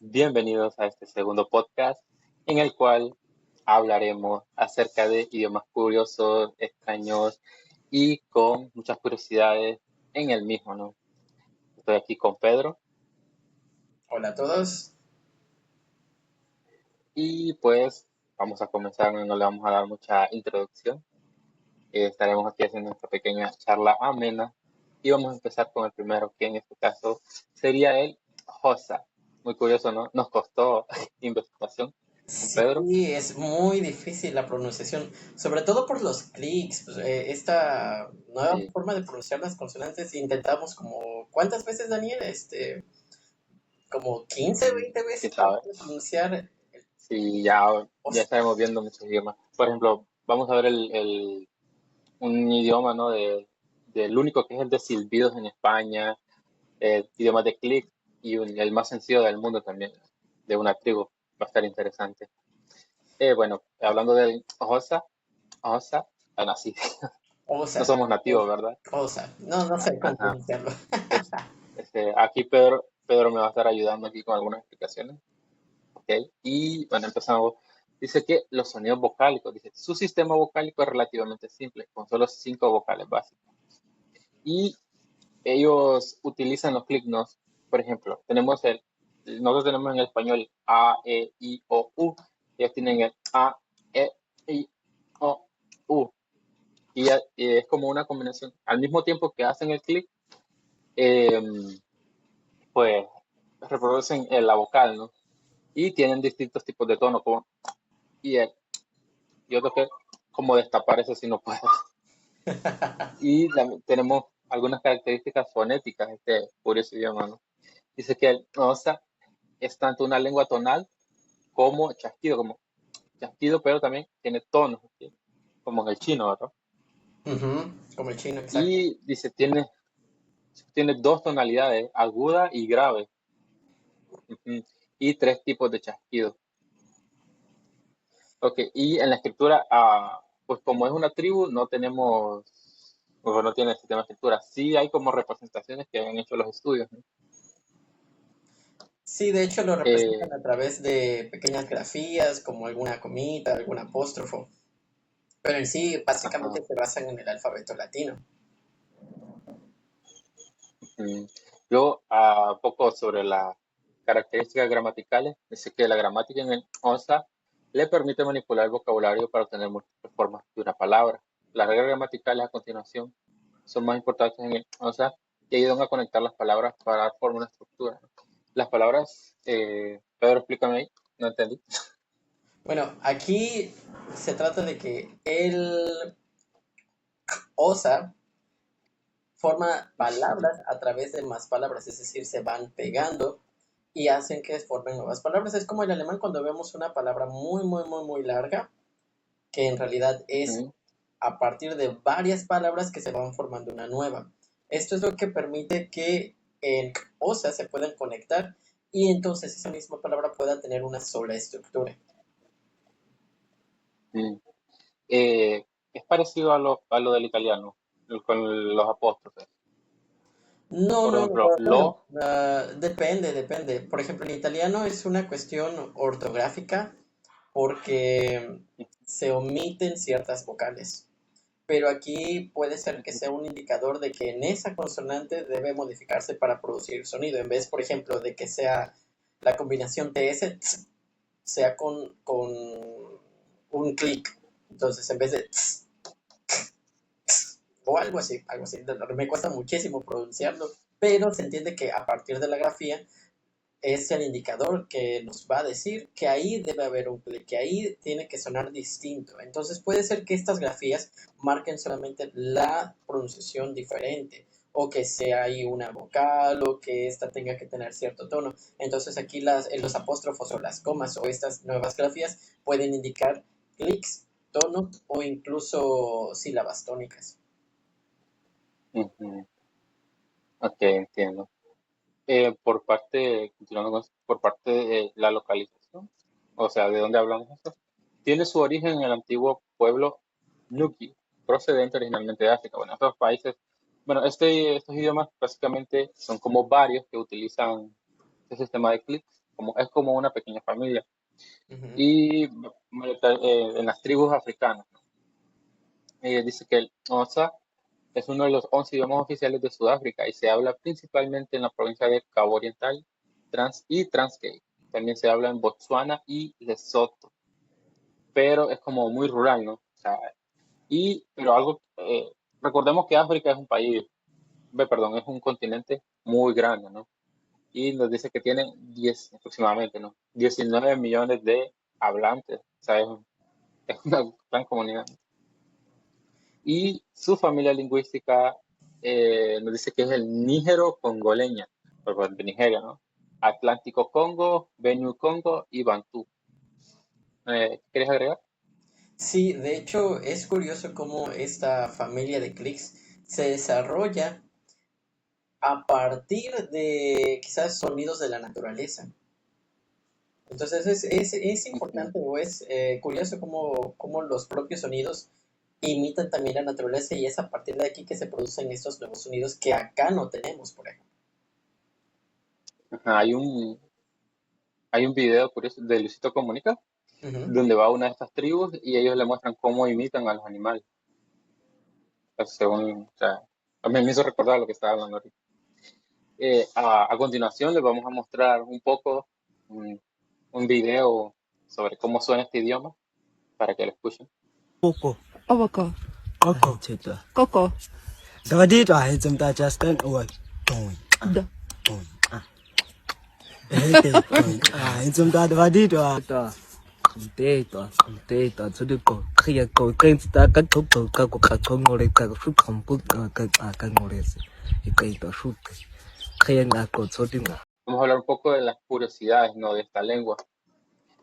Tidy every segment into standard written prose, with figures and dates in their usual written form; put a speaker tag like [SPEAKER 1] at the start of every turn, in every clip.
[SPEAKER 1] Bienvenidos a este segundo podcast en el cual hablaremos acerca de idiomas curiosos, extraños y con muchas curiosidades en el mismo, ¿no? Estoy aquí con Pedro
[SPEAKER 2] Hola a todos.
[SPEAKER 1] y pues vamos a comenzar, no le vamos a dar mucha introducción. Estaremos aquí haciendo esta pequeña charla amena y vamos a empezar con el primero, que en este caso sería el Hosa. Muy curioso, ¿no? Nos costó investigación con Pedro.
[SPEAKER 2] Sí, es muy difícil la pronunciación, sobre todo por los clics. Esta nueva
[SPEAKER 1] Sí,
[SPEAKER 2] forma de pronunciar las consonantes intentamos como, ¿cuántas veces, Daniel? Como 15, 20
[SPEAKER 1] sí,
[SPEAKER 2] veces tratar
[SPEAKER 1] sabe.
[SPEAKER 2] de pronunciar.
[SPEAKER 1] Sí, ya
[SPEAKER 2] Os-
[SPEAKER 1] estaremos viendo muchos idiomas. Por ejemplo, vamos a ver un idioma, ¿no? Del único que es el de silbidos en España, idiomas de clic y el más sencillo del mundo también, de una tribu. Va a estar interesante. Bueno, hablando del Xhosa, bueno, sí, no
[SPEAKER 2] Osa,
[SPEAKER 1] somos nativos, ¿verdad?
[SPEAKER 2] osa. No, no sé cómo
[SPEAKER 1] Ajá.
[SPEAKER 2] pronunciarlo.
[SPEAKER 1] Aquí Pedro me va a estar ayudando aquí con algunas explicaciones. ¿Ok? Y bueno, empezamos. Dice que los sonidos vocálicos, dice, su sistema vocálico es relativamente simple, con solo 5 vocales básicas. Y ellos utilizan los clignos, por ejemplo, nosotros tenemos en el español A, E, I, O, U. Ellos tienen el A, E, I, O, U. Y es como una combinación. Al mismo tiempo que hacen el clic, eh, pues reproducen la vocal, ¿no? Y tienen distintos tipos de tono, como y el yo creo que como destapar eso si no puedo. Y tenemos algunas características fonéticas, este curioso idioma, ¿no? Dice que el Xhosa es tanto una lengua tonal como chasquido, pero también tiene tonos, ¿sí? Como en el chino, ¿verdad?
[SPEAKER 2] Ujú, como el chino, exacto.
[SPEAKER 1] Y dice, tiene 2 tonalidades, aguda y grave, ujú, y 3 tipos de chasquido. Ok, y en la escritura, pues como es una tribu, pues no tiene sistema de escritura. Sí hay como representaciones que han hecho los estudios, ¿no?
[SPEAKER 2] Sí, de hecho lo representan
[SPEAKER 1] Eh,
[SPEAKER 2] a través de pequeñas grafías, como alguna comita, algún apóstrofo. Pero en sí,
[SPEAKER 1] ajá,
[SPEAKER 2] básicamente se basan en el alfabeto latino.
[SPEAKER 1] ujú. Luego, poco sobre las características gramaticales. Dice que la gramática en el ONSA le permite manipular el vocabulario para obtener múltiples formas de una palabra. Las reglas gramaticales a continuación son más importantes en el ONSA y ayudan a conectar las palabras para dar forma a una estructura. Las palabras, Pedro, explícame ahí, no entendí.
[SPEAKER 2] Bueno, aquí se trata de que el OSA forma palabras a través de más palabras, es decir, se van pegando y hacen que formen nuevas palabras. Es como el alemán cuando vemos una palabra muy, muy, muy, muy larga, que en realidad es
[SPEAKER 1] Ujú,
[SPEAKER 2] a partir de varias palabras que se van formando una nueva. Esto es lo que permite que en OSA se puedan conectar y entonces esa misma palabra pueda tener una sola estructura.
[SPEAKER 1] ujú. Es parecido a lo del italiano, con los apóstrofes.
[SPEAKER 2] No,
[SPEAKER 1] Por
[SPEAKER 2] no,
[SPEAKER 1] ejemplo,
[SPEAKER 2] bueno, depende, depende. Por ejemplo, en italiano es una cuestión ortográfica porque se omiten ciertas vocales, pero aquí puede ser que sea un indicador de que en esa consonante debe modificarse para producir sonido, en vez, por ejemplo, de que sea la combinación TS, sea con un clic. Entonces, en vez de o algo así, algo así. Me cuesta muchísimo pronunciarlo, pero se entiende que a partir de la grafía es el indicador que nos va a decir que ahí debe haber un clic, que ahí tiene que sonar distinto. Entonces puede ser que estas grafías marquen solamente la pronunciación diferente, o que sea ahí una vocal, o que esta tenga que tener cierto tono. Entonces aquí los apóstrofos o las comas o estas nuevas grafías pueden indicar clics, tonos o incluso sílabas tónicas.
[SPEAKER 1] ujú, ok, entiendo. Continuando por parte de la localización, o sea, ¿de dónde hablamos esto? Tiene su origen en el antiguo pueblo Nuki, procedente originalmente de África. Bueno, estos países, bueno, estos idiomas básicamente son como varios que utilizan este sistema de clics. es como una pequeña familia.
[SPEAKER 2] Ujú.
[SPEAKER 1] Y en las tribus africanas, ¿no? Dice que el Xhosa es uno de los 11 idiomas oficiales de Sudáfrica y se habla principalmente en la provincia de Cabo Oriental y Transkei. También se habla en Botsuana y Lesotho, pero es como muy rural, ¿no? O sea, pero recordemos que África es un país, perdón, es un continente muy grande, ¿no? Y nos dice que tiene 10 aproximadamente, ¿no? 19 millones de hablantes, o sea, es una gran comunidad. Y su familia lingüística nos dice que es el nígero-congoleña, pues, de Nigeria, ¿no? Atlántico Congo, Benue Congo y Bantú. ¿Quieres agregar?
[SPEAKER 2] Sí, de hecho es curioso cómo esta familia de clics se desarrolla a partir de quizás sonidos de la naturaleza. Entonces es
[SPEAKER 1] Ujú.
[SPEAKER 2] importante o es curioso cómo los propios sonidos imitan también la naturaleza y es a partir de aquí que se producen estos nuevos sonidos que acá no tenemos, por ejemplo.
[SPEAKER 1] Ajá, hay un video curioso de Luisito Comunica,
[SPEAKER 2] Ujú.
[SPEAKER 1] donde va a una de estas tribus y ellos le muestran cómo imitan a los animales. Según, o sea, me hizo recordar lo que estaba hablando ahorita. A continuación les vamos a mostrar un poco, un, un video sobre cómo suena este idioma para que lo escuchen.
[SPEAKER 3] Coco,
[SPEAKER 4] Oboko.
[SPEAKER 3] Coco.
[SPEAKER 4] Coco.
[SPEAKER 3] Davadi to I zum ta just stand away.
[SPEAKER 4] D.
[SPEAKER 3] I zum ta davadi to to to the go. Kaya go kain ta ka to ka ko ka to ngore ka su kham pu ka ngore se. I kai to su. Kaya nga ko to dinga.
[SPEAKER 1] Vamos a hablar un poco de las curiosidades, ¿no? De esta lengua.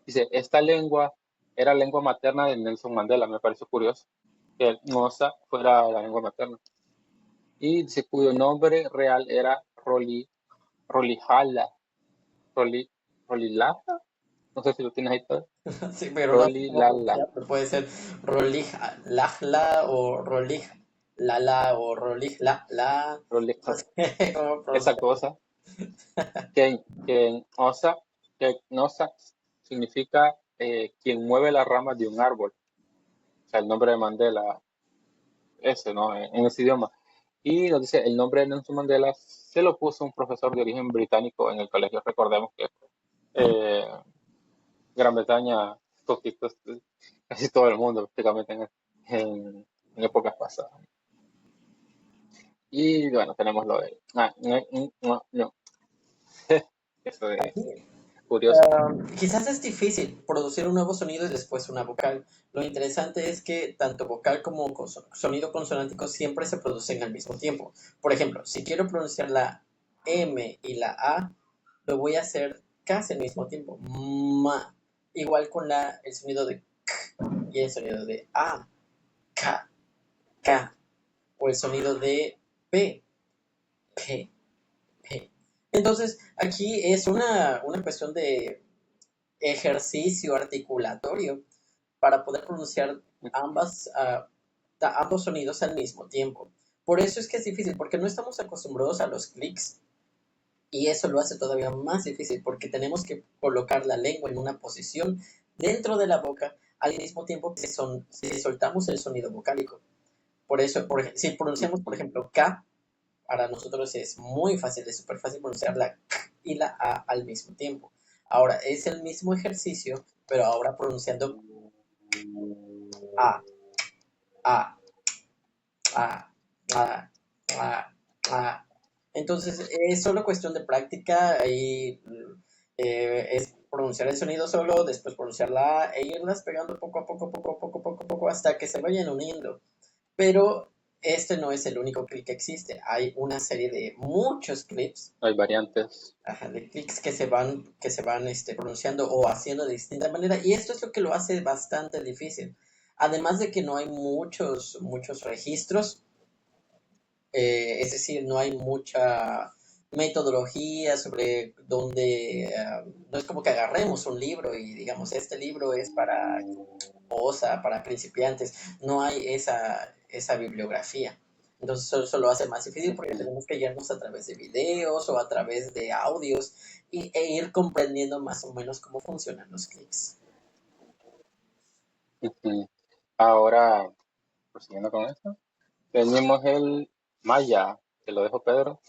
[SPEAKER 1] Dice, esta lengua era lengua materna de Nelson Mandela. Me pareció curioso que el Xhosa fuera la lengua materna. Y dice, cuyo nombre real era Rolihala. Roli, Rolilata. No sé si lo tienes ahí todo.
[SPEAKER 2] Sí, pero no sé cómo
[SPEAKER 1] Rolilala.
[SPEAKER 2] pronunciarlo. Puede ser Rolij Lajla o Rolij Lala o Rolij La. No
[SPEAKER 1] Rolija.
[SPEAKER 2] sé cómo
[SPEAKER 1] Esa
[SPEAKER 2] pronunciarlo.
[SPEAKER 1] cosa. Que Xhosa significa quien mueve las ramas de un árbol. O sea, el nombre de Mandela, ese, ¿no? En ese idioma. Y nos dice, el nombre de Nelson Mandela se lo puso un profesor de origen británico en el colegio. Recordemos que eh, Gran Bretaña conquistó casi todo el mundo prácticamente en épocas pasadas. Y bueno, tenemos lo de... no. Eso es
[SPEAKER 2] Aquí
[SPEAKER 1] curioso.
[SPEAKER 2] quizás es difícil producir un nuevo sonido y después una vocal. Lo interesante es que tanto vocal como sonido consonántico siempre se producen al mismo tiempo. Por ejemplo, si quiero pronunciar la M y la A, lo voy a hacer casi al mismo tiempo. Ma. Igual con el sonido de K y el sonido de A, K, K. O el sonido de P, P, P. Entonces, aquí es una cuestión de ejercicio articulatorio para poder pronunciar ambos sonidos al mismo tiempo. Por eso es que es difícil, porque no estamos acostumbrados a los clics y eso lo hace todavía más difícil, porque tenemos que colocar la lengua en una posición dentro de la boca al mismo tiempo que si soltamos el sonido vocálico. Por eso, si pronunciamos, por ejemplo, K, para nosotros es muy fácil, es súper fácil pronunciar la K y la A al mismo tiempo. Ahora, es el mismo ejercicio, pero ahora pronunciando A, A, A, A, A, A. Entonces, es solo cuestión de práctica y es pronunciar el sonido solo, después pronunciar la A e irlas pegando poco a poco, poco a poco, poco a poco, hasta que se vayan uniendo. Pero este no es el único clip que existe. Hay una serie de muchos clips,
[SPEAKER 1] Hay variantes.
[SPEAKER 2] ajá, de clics que se van pronunciando o haciendo de distinta manera. Y esto es lo que lo hace bastante difícil. Además de que no hay muchos registros, es decir, no hay mucha metodología sobre dónde, no es como que agarremos un libro y digamos, este libro es para OSA, para principiantes, no hay esa bibliografía. Entonces eso lo hace más difícil porque tenemos que guiarnos a través de videos o a través de audios e ir comprendiendo más o menos cómo funcionan los clics.
[SPEAKER 1] Ujú. Ahora, prosiguiendo con esto, tenemos el maya, que lo dejo Pedro.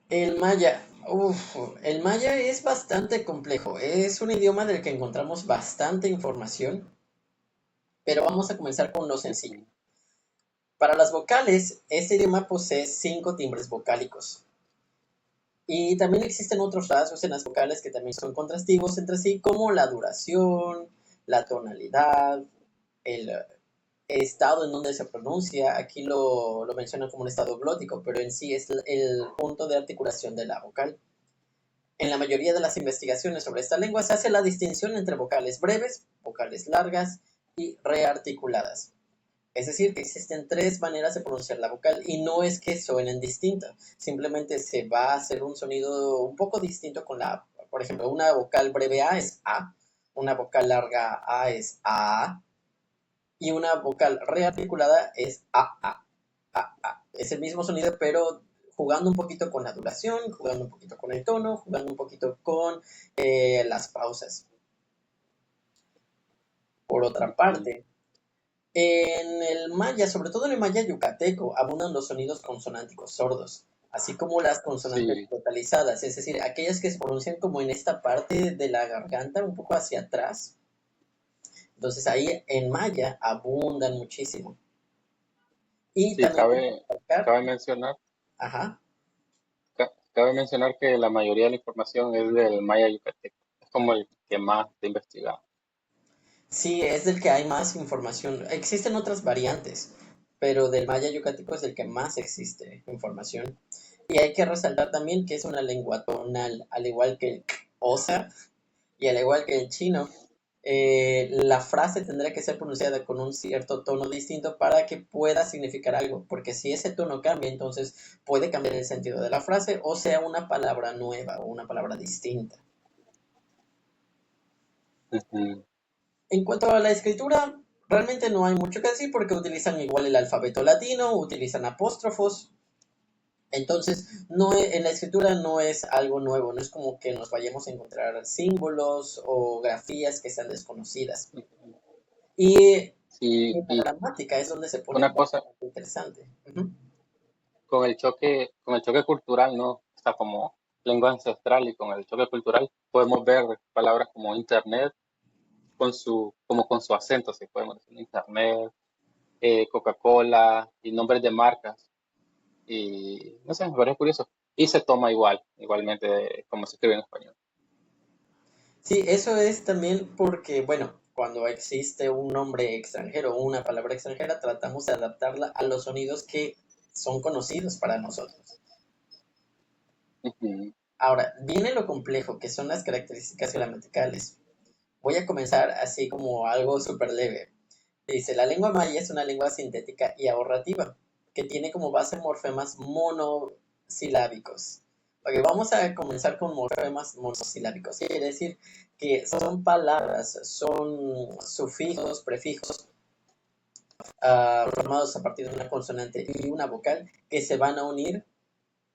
[SPEAKER 2] El maya, el maya es bastante complejo, es un idioma del que encontramos bastante información, pero vamos a comenzar con lo sencillo.
[SPEAKER 1] Ujú.
[SPEAKER 2] Para las vocales, este idioma posee 5 timbres vocálicos. Y también existen otros rasgos en las vocales que también son contrastivos entre sí, como la duración, la tonalidad, el estado en donde se pronuncia. Aquí lo mencionan como un estado glótico, pero en sí es el punto de articulación de la vocal. En la mayoría de las investigaciones sobre esta lengua se hace la distinción entre vocales breves, vocales largas y rearticuladas. Es decir, que existen 3 maneras de pronunciar la vocal y no es que suenen distintas, simplemente se va a hacer un sonido un poco distinto con la, por ejemplo, una vocal breve A es A, una vocal larga A es A y una vocal rearticulada es A. Es el mismo sonido, pero jugando un poquito con la duración, jugando un poquito con el tono, jugando un poquito con las pausas. Por otra
[SPEAKER 1] Ujú.
[SPEAKER 2] parte, en el maya, sobre todo en el maya yucateco, abundan los sonidos consonánticos sordos, así como las consonantes
[SPEAKER 1] Sí,
[SPEAKER 2] totalizadas, es decir, aquellas que se pronuncian como en esta parte de la garganta, un poco hacia atrás. Entonces ahí en maya abundan muchísimo. Y
[SPEAKER 1] sí,
[SPEAKER 2] también hay que destacar,
[SPEAKER 1] cabe mencionar,
[SPEAKER 2] ajá,
[SPEAKER 1] cabe mencionar que la mayoría de la información es del maya yucateco. Es como el que más he investigado.
[SPEAKER 2] sí, es del que hay más información. Existen otras variantes, pero del maya yucateco es del que más existe información. Y hay que resaltar también que es una lengua tonal, al igual que el osa y al igual que el chino. La frase tendrá que ser pronunciada con un cierto tono distinto para que pueda significar algo, porque si ese tono cambia, entonces puede cambiar el sentido de la frase o sea una palabra nueva o una palabra distinta.
[SPEAKER 1] Ujú.
[SPEAKER 2] En cuanto a la escritura, realmente no hay mucho que decir porque utilizan igual el alfabeto latino, utilizan apóstrofos. Entonces, en la escritura no es algo nuevo, no es como que nos vayamos a encontrar símbolos o grafías que sean desconocidas. Y
[SPEAKER 1] Sí,
[SPEAKER 2] en la
[SPEAKER 1] y
[SPEAKER 2] gramática es donde se pone
[SPEAKER 1] una cosa,
[SPEAKER 2] bastante interesante. Ujú.
[SPEAKER 1] con el choque cultural, ¿no? O sea, como lengua ancestral y con el choque cultural podemos ver palabras como internet como con su acento, si podemos decir internet, Coca-Cola y nombres de marcas. Y no sé, me parece curioso. Y se toma igualmente como se escribe en español.
[SPEAKER 2] Sí, eso es también porque, bueno, cuando existe un nombre extranjero o una palabra extranjera, tratamos de adaptarla a los sonidos que son conocidos para nosotros.
[SPEAKER 1] Ujú.
[SPEAKER 2] Ahora, viene lo complejo, que son las características gramaticales. Voy a comenzar así como algo súper leve. Dice, la lengua maya es una lengua sintética y ahorrativa, que tiene como base morfemas monosilábicos. Ok, vamos a comenzar con morfemas monosilábicos. Quiere decir que son palabras, son sufijos, prefijos, formados a partir de una consonante y una vocal que se van a unir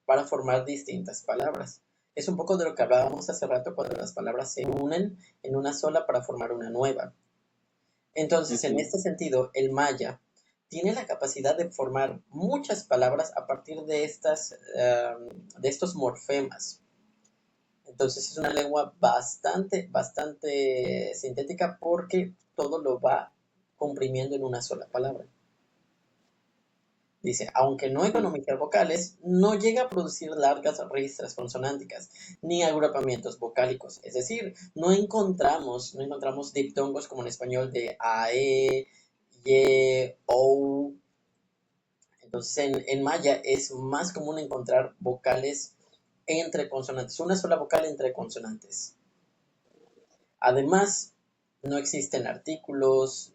[SPEAKER 2] para formar distintas palabras. Es un poco de lo que hablábamos hace rato cuando las palabras se unen en una sola para formar una nueva. Entonces, en
[SPEAKER 1] Ujú.
[SPEAKER 2] este sentido, el maya tiene la capacidad de formar muchas palabras a partir de estos morfemas. Entonces, es una lengua bastante sintética porque todo lo va comprimiendo en una sola palabra. Dice, aunque no
[SPEAKER 1] Sí.
[SPEAKER 2] economiza vocales, no llega a producir largas registras consonánticas ni agrupamientos vocálicos. Es decir, no encontramos diptongos como en español de AE, YE, OU. Entonces, en maya es más común encontrar vocales entre consonantes, una sola vocal entre consonantes. Además, no existen artículos,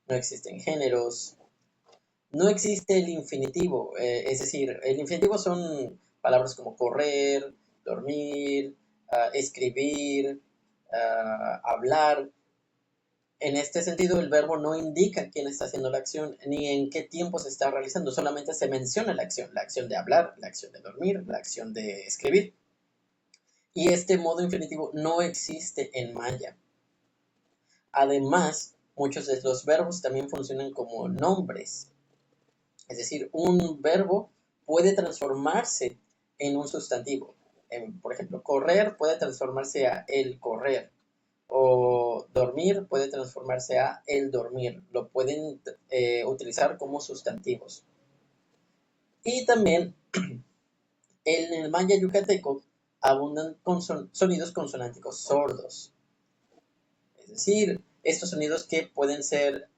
[SPEAKER 2] no existen géneros, no existe el infinitivo, es decir, el infinitivo son palabras como correr, dormir, escribir, hablar. En este sentido, el verbo no indica quién está haciendo la acción ni en qué tiempo se está realizando, solamente se menciona la acción de hablar, la acción de dormir, la acción de escribir. Y este modo infinitivo no existe en maya. Además, muchos de los verbos también funcionan como nombres. Es decir, un verbo puede transformarse en un sustantivo. Por ejemplo, correr puede transformarse a el correr. O dormir puede transformarse a el dormir. Lo pueden utilizar como sustantivos. Y también en el maya yucateco abundan sonidos consonánticos sordos. Es decir, estos sonidos que pueden ser,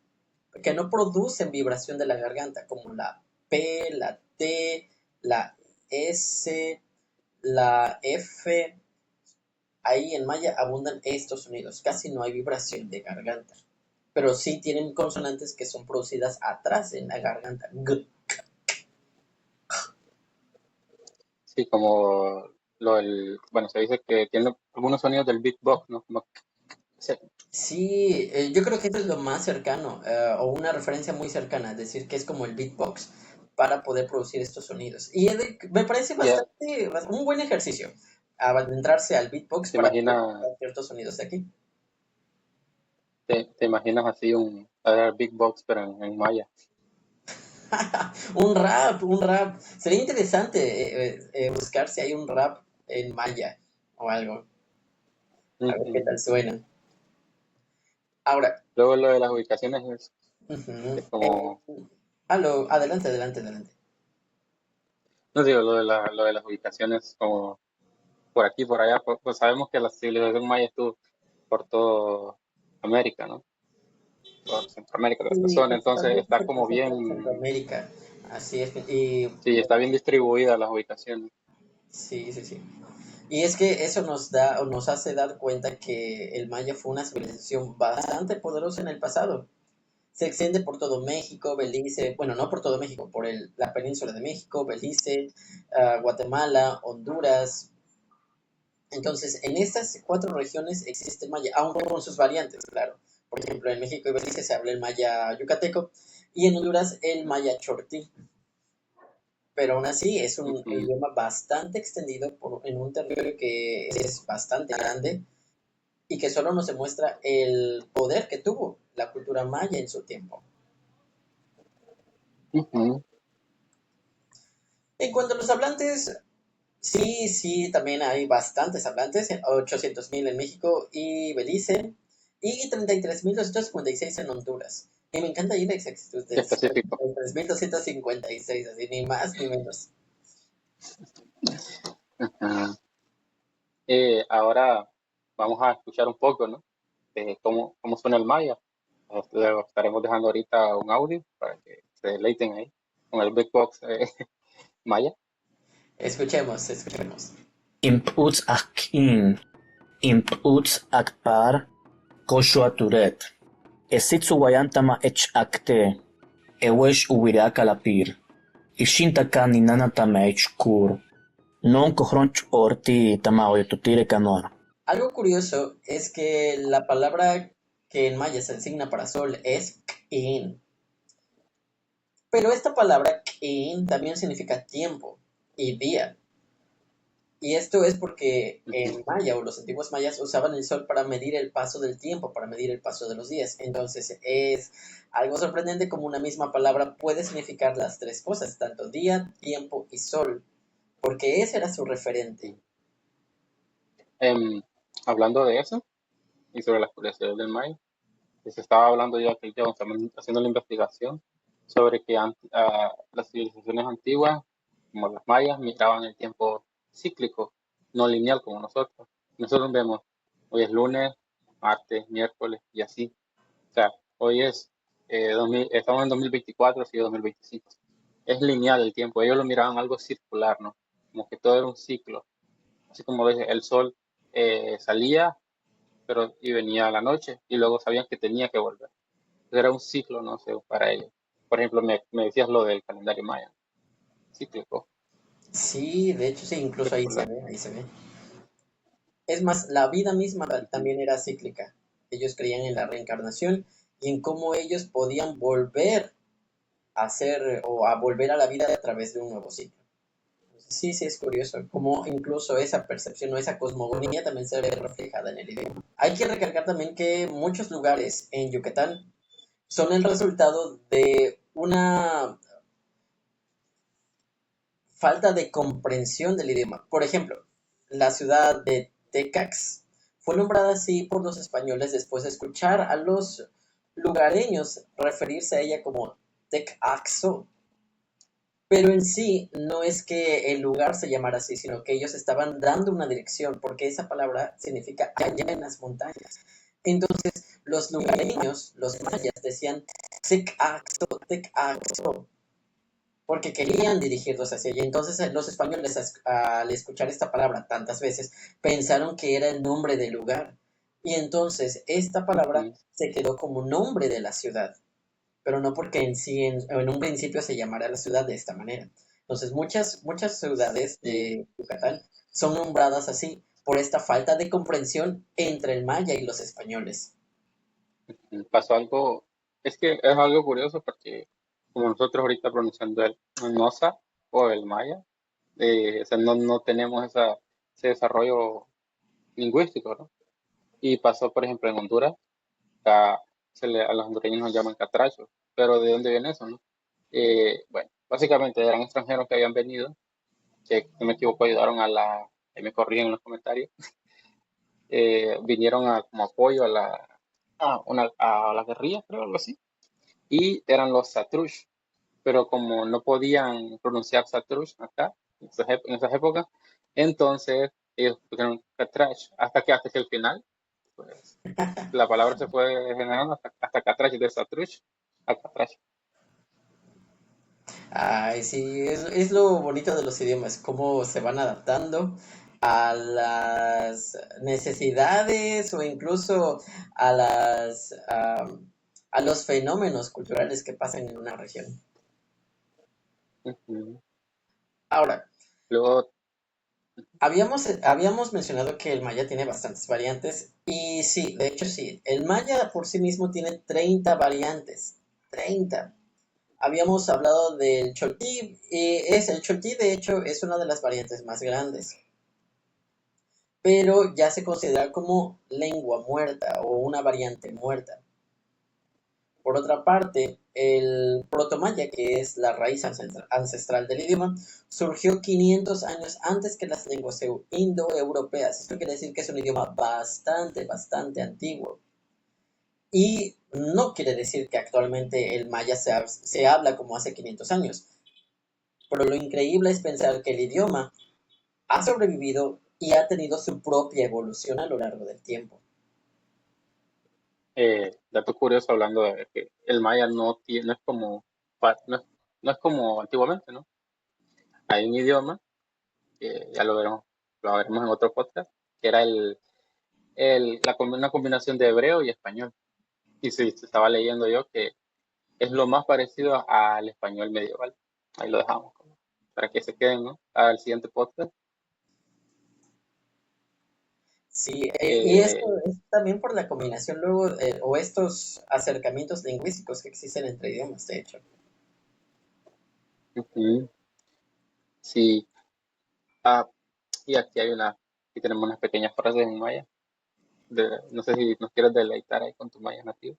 [SPEAKER 2] que no producen vibración de la garganta, como la P, la T, la S, la F. Ahí en maya abundan estos sonidos, casi no hay vibración de garganta, pero sí tienen consonantes que son producidas atrás en la garganta. G.
[SPEAKER 1] Sí, como bueno, se dice que tiene algunos sonidos del beatbox, ¿no? Sí,
[SPEAKER 2] Sí, yo creo que esto es lo más cercano, o una referencia muy cercana, es decir, que es como el beatbox para poder producir estos sonidos. Y me parece
[SPEAKER 1] ya
[SPEAKER 2] un buen ejercicio adentrarse al beatbox
[SPEAKER 1] te
[SPEAKER 2] para poder
[SPEAKER 1] imaginas,
[SPEAKER 2] producir ciertos sonidos de aquí.
[SPEAKER 1] te imaginas así un beatbox, pero en maya.
[SPEAKER 2] Un rap. Sería interesante buscar si hay un rap en maya o algo. A ver qué
[SPEAKER 1] Ujú.
[SPEAKER 2] tal suena. Ahora,
[SPEAKER 1] Luego lo de las ubicaciones
[SPEAKER 2] ujú,
[SPEAKER 1] es como,
[SPEAKER 2] adelante, adelante, adelante.
[SPEAKER 1] no digo, lo de las ubicaciones como por aquí, por allá, pues sabemos que la civilización maya estuvo por todo América, ¿no? Por Centroamérica, toda esta
[SPEAKER 2] Sí,
[SPEAKER 1] zona, entonces
[SPEAKER 2] principalmente
[SPEAKER 1] está
[SPEAKER 2] se
[SPEAKER 1] como
[SPEAKER 2] presenta en
[SPEAKER 1] bien,
[SPEAKER 2] Centroamérica. Así es. Y
[SPEAKER 1] sí, está bien distribuida las ubicaciones.
[SPEAKER 2] sí, sí, sí. Y es que eso nos da o nos hace dar cuenta que el maya fue una civilización bastante poderosa en el pasado. Se extiende por todo México, Belice, bueno, no por todo México, por la península de México, Belice, Guatemala, Honduras. Entonces, en estas 4 regiones existe maya, aún con sus variantes, claro. Por ejemplo, en México y Belice se habla el maya yucateco y en Honduras el maya chortí. Pero aún así es un
[SPEAKER 1] Ujú,
[SPEAKER 2] idioma bastante extendido en un territorio que es bastante grande y que solo nos demuestra el poder que tuvo la cultura maya en su tiempo.
[SPEAKER 1] ujú.
[SPEAKER 2] En cuanto a los hablantes, sí, sí, también hay bastantes hablantes, 800.000 en México y Belice, y 33.256 en Honduras. Y me encanta ir a exactitud
[SPEAKER 1] Qué
[SPEAKER 2] de
[SPEAKER 1] específico.
[SPEAKER 2] 33.256, así, ni más ni menos.
[SPEAKER 1] Ujú. Ahora vamos a escuchar un poco, ¿no? De cómo suena el maya. Luego estaremos dejando ahorita un audio para que se deleiten ahí con el beatbox maya.
[SPEAKER 2] Escuchemos, escuchemos.
[SPEAKER 5] Imputs akin, imputs akpar, koshoaturet. Esitsu wayantama ech akte, ewesh uwira kalapir. Ishintaka ninanatama ech kur. Non kohronch orti tama oyotutire kanor.
[SPEAKER 2] Algo curioso es que la palabra que en maya se designa para sol es k'in, pero esta palabra k'in también significa tiempo y día. Y esto es porque
[SPEAKER 1] Ujú,
[SPEAKER 2] en maya o los antiguos mayas usaban el sol para medir el paso del tiempo, para medir el paso de los días. Entonces es algo sorprendente como una misma palabra puede significar las 3 cosas, tanto día, tiempo y sol, porque ese era su referente.
[SPEAKER 1] ujú. Em, Hablando de eso y sobre las curiosidades del maya, se estaba hablando yo aquel día, también haciendo la investigación sobre que las civilizaciones antiguas, como los mayas, miraban el tiempo cíclico, no lineal como nosotros. Nosotros vemos, hoy es lunes, martes, miércoles y así. O sea, hoy es, estamos en 2024, sigue 2025. Es lineal el tiempo. Ellos lo miraban algo circular, ¿no? Como que todo era un ciclo. Así como ves, el sol salía, pero y venía a la noche y luego sabían que tenía que volver. Era un ciclo, no sé, para ellos. Por ejemplo, me decías lo del calendario maya, cíclico,
[SPEAKER 2] Sí, de hecho sí, incluso ahí se
[SPEAKER 1] circular.
[SPEAKER 2] ve, ahí se ve. Es más, la vida misma
[SPEAKER 1] Ujú,
[SPEAKER 2] también era cíclica. Ellos creían en la reencarnación y en cómo ellos podían volver a ser o a volver a la vida a través de un nuevo ciclo. Sí, sí, es curioso cómo incluso esa percepción o esa cosmogonía también se ve reflejada en el idioma. Hay que recalcar también que muchos lugares en Yucatán son el resultado de una falta de comprensión del idioma. Por ejemplo, la ciudad de Tecax fue nombrada así por los españoles después de escuchar a los lugareños referirse a ella como Tecaxo. Pero en sí no es que el lugar se llamara así, sino que ellos estaban dando una dirección, porque esa palabra significa allá en las montañas. Entonces, los lugareños, los mayas, decían Tecaxo, Tecaxo, porque querían dirigirlos hacia allá. Entonces, los españoles, al escuchar esta palabra tantas veces, pensaron que era el nombre del lugar. Y entonces, esta palabra
[SPEAKER 1] Ujú.
[SPEAKER 2] se quedó como nombre de la ciudad, pero no porque en sí en un principio se llamara la ciudad de esta manera. Entonces, muchas ciudades
[SPEAKER 1] Sí,
[SPEAKER 2] de Yucatán son nombradas así por esta falta de comprensión entre el maya y los españoles.
[SPEAKER 1] pasó algo, es que es algo curioso porque como nosotros ahorita pronunciando el Noza o el maya, o sea, no tenemos ese desarrollo lingüístico, ¿no? Y pasó, por ejemplo, en Honduras, a, a los hondureños nos llaman catrachos, pero ¿de dónde viene eso, no? Bueno, básicamente eran extranjeros que habían venido, que si no me equivoco ayudaron ahí me corrigen en los comentarios, vinieron como apoyo a la guerrilla, creo, algo así, y eran los Satrush, pero como no podían pronunciar Satrush acá, en esas épocas, entonces ellos pusieron Catrash, hasta que al final, pues, la palabra se fue generando hasta Catrash, de Satrush a Catrash.
[SPEAKER 2] Ay, sí, es lo bonito de los idiomas, cómo se van adaptando a las necesidades o incluso a a los fenómenos culturales que pasan en una región.
[SPEAKER 1] Ujú.
[SPEAKER 2] Ahora,
[SPEAKER 1] Luego,
[SPEAKER 2] habíamos mencionado que el maya tiene bastantes variantes y sí, de hecho sí, el maya por sí mismo tiene 30 variantes, 30. Habíamos hablado del choltí, y el choltí de hecho es una de las variantes más grandes, pero ya se considera como lengua muerta o una variante muerta. Por otra parte, el protomaya, que es la raíz ancestral del idioma, surgió 500 años antes que las lenguas indoeuropeas. Esto quiere decir que es un idioma bastante, bastante antiguo. Y no quiere decir que actualmente el maya se habla como hace 500 años. Pero lo increíble es pensar que el idioma ha sobrevivido y ha tenido su propia evolución a lo largo del tiempo.
[SPEAKER 1] dato curioso hablando de que el maya no es como, no es como antiguamente, ¿no? Hay un idioma, que ya lo veremos en otro podcast, que era una combinación de hebreo y español. Y sí, estaba leyendo yo que es lo más parecido al español medieval. Ahí lo dejamos, para que se queden, ¿no? Al siguiente podcast.
[SPEAKER 2] Sí, y esto
[SPEAKER 1] Eh,
[SPEAKER 2] es también por la combinación luego, o estos acercamientos lingüísticos que existen entre idiomas, de hecho.
[SPEAKER 1] ujú, sí. Ah, y aquí tenemos unas pequeñas frases en maya. No sé si nos quieres deleitar ahí con tu maya nativo.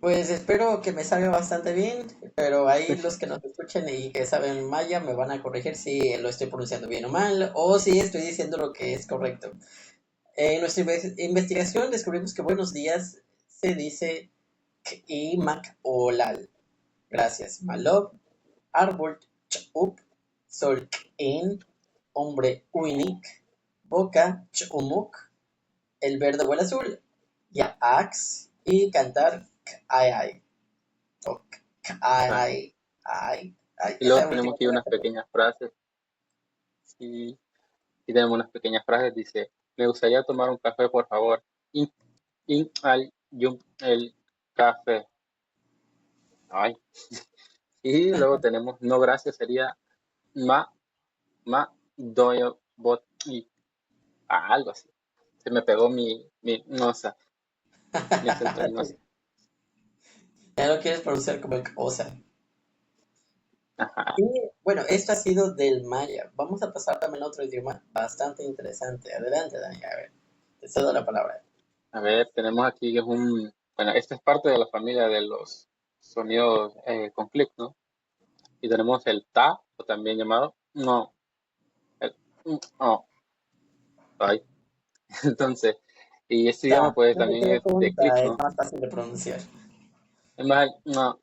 [SPEAKER 2] Pues espero que me salga bastante bien, pero ahí los que nos escuchen y que saben maya me van a corregir si lo estoy pronunciando bien o mal, o si estoy diciendo lo que es correcto. En nuestra investigación descubrimos que buenos días se dice Mac Olal. Gracias. Malob, árbol chup, sol in, hombre uinik, boca chumuk, el verde o el azul, ya ax, y cantar ay ay, o ay
[SPEAKER 1] Ah,
[SPEAKER 2] ay, ay, ay.
[SPEAKER 1] y luego
[SPEAKER 2] Esa última
[SPEAKER 1] tenemos aquí unas
[SPEAKER 2] palabra.
[SPEAKER 1] pequeñas frases. Y, y tenemos unas pequeñas frases. Dice, me gustaría tomar un café, por favor. El café. Ay. Y luego tenemos, no gracias, sería ma, doyo, bot, y algo así. Se me pegó no sé, mi acento ahí, no sé.
[SPEAKER 2] Ya lo quieres pronunciar como cosa.
[SPEAKER 1] Ajá.
[SPEAKER 2] Y bueno, esto ha sido del maya. Vamos a pasar también a otro idioma bastante interesante. Adelante, Dani, a ver, te cedo la palabra.
[SPEAKER 1] A ver, tenemos aquí que es bueno, esta es parte de la familia de los sonidos con clic, ¿no? Y tenemos el ta, o también llamado no, el no, ay. Entonces, y este idioma pues
[SPEAKER 2] Yo me
[SPEAKER 1] también
[SPEAKER 2] quedo
[SPEAKER 1] es
[SPEAKER 2] con
[SPEAKER 1] de clic,
[SPEAKER 2] ta, es
[SPEAKER 1] ¿no?
[SPEAKER 2] más fácil de pronunciar.
[SPEAKER 1] Es más, no,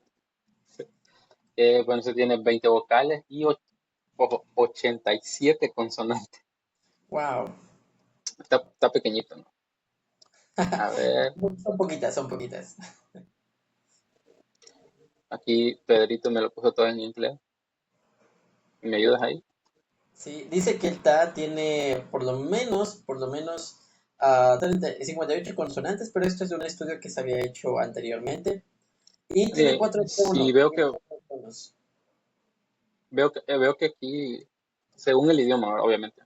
[SPEAKER 1] bueno, se tiene 20 vocales y 87 consonantes.
[SPEAKER 2] Wow.
[SPEAKER 1] Está pequeñito, ¿no? A ver,
[SPEAKER 2] Son poquitas, son poquitas.
[SPEAKER 1] aquí Pedrito me lo puso todo en inglés. ¿Me ayudas ahí?
[SPEAKER 2] Sí, dice que el ta tiene por lo menos 58 consonantes, pero esto es de un estudio que se había hecho anteriormente. Y tiene cuatro
[SPEAKER 1] Sí,
[SPEAKER 2] tonos.
[SPEAKER 1] veo
[SPEAKER 2] Tiene
[SPEAKER 1] que,
[SPEAKER 2] cuatro tonos.
[SPEAKER 1] veo que aquí, según el idioma, obviamente,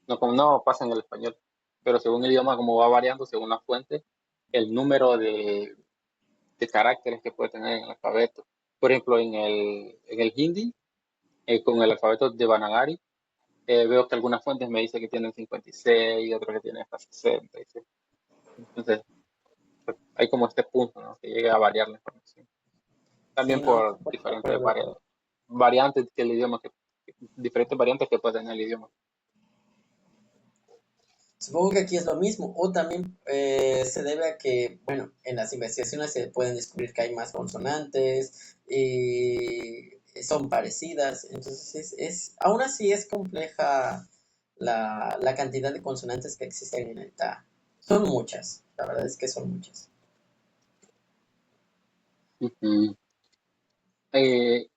[SPEAKER 1] no como no pasa en el español, pero según el idioma, como va variando, según la fuente, el número de caracteres que puede tener en el alfabeto. Por ejemplo, en el hindi, con el alfabeto de Devanagari, veo que algunas fuentes me dicen que tienen 56 y otras que tienen hasta 60. Entonces, pues, hay como este punto, ¿no? Que llega a variar la información.
[SPEAKER 2] Sí,
[SPEAKER 1] También
[SPEAKER 2] no,
[SPEAKER 1] por
[SPEAKER 2] súper de
[SPEAKER 1] diferentes
[SPEAKER 2] acuerdo.
[SPEAKER 1] variantes que el idioma, diferentes variantes que puede tener el idioma.
[SPEAKER 2] Supongo que aquí es lo mismo, o también se debe a que, bueno, en las investigaciones se pueden descubrir que hay más consonantes y son parecidas, entonces aún así es compleja la cantidad de consonantes que existen en el ta. Son muchas, la verdad es que son muchas.
[SPEAKER 1] Ujú.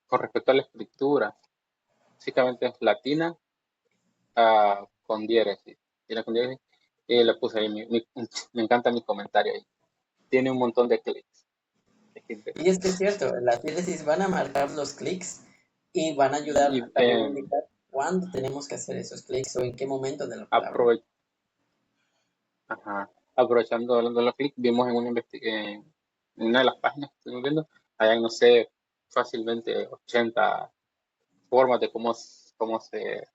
[SPEAKER 1] Con respecto a la escritura, básicamente es latina con diéresis. Latina con diéresis. Y le puse ahí, me encanta mi comentario ahí. Tiene un montón de clics. Es que
[SPEAKER 2] Y es que es cierto, las diéresis van a marcar los clics y van a ayudar
[SPEAKER 1] y,
[SPEAKER 2] también a indicar cuándo tenemos que hacer esos clics o en qué momento de la palabra.
[SPEAKER 1] aprove- ajá, aprovechando hablando de los clics, vimos en en una de las páginas que estuvimos viendo, hay, no sé, fácilmente 80 formas de cómo se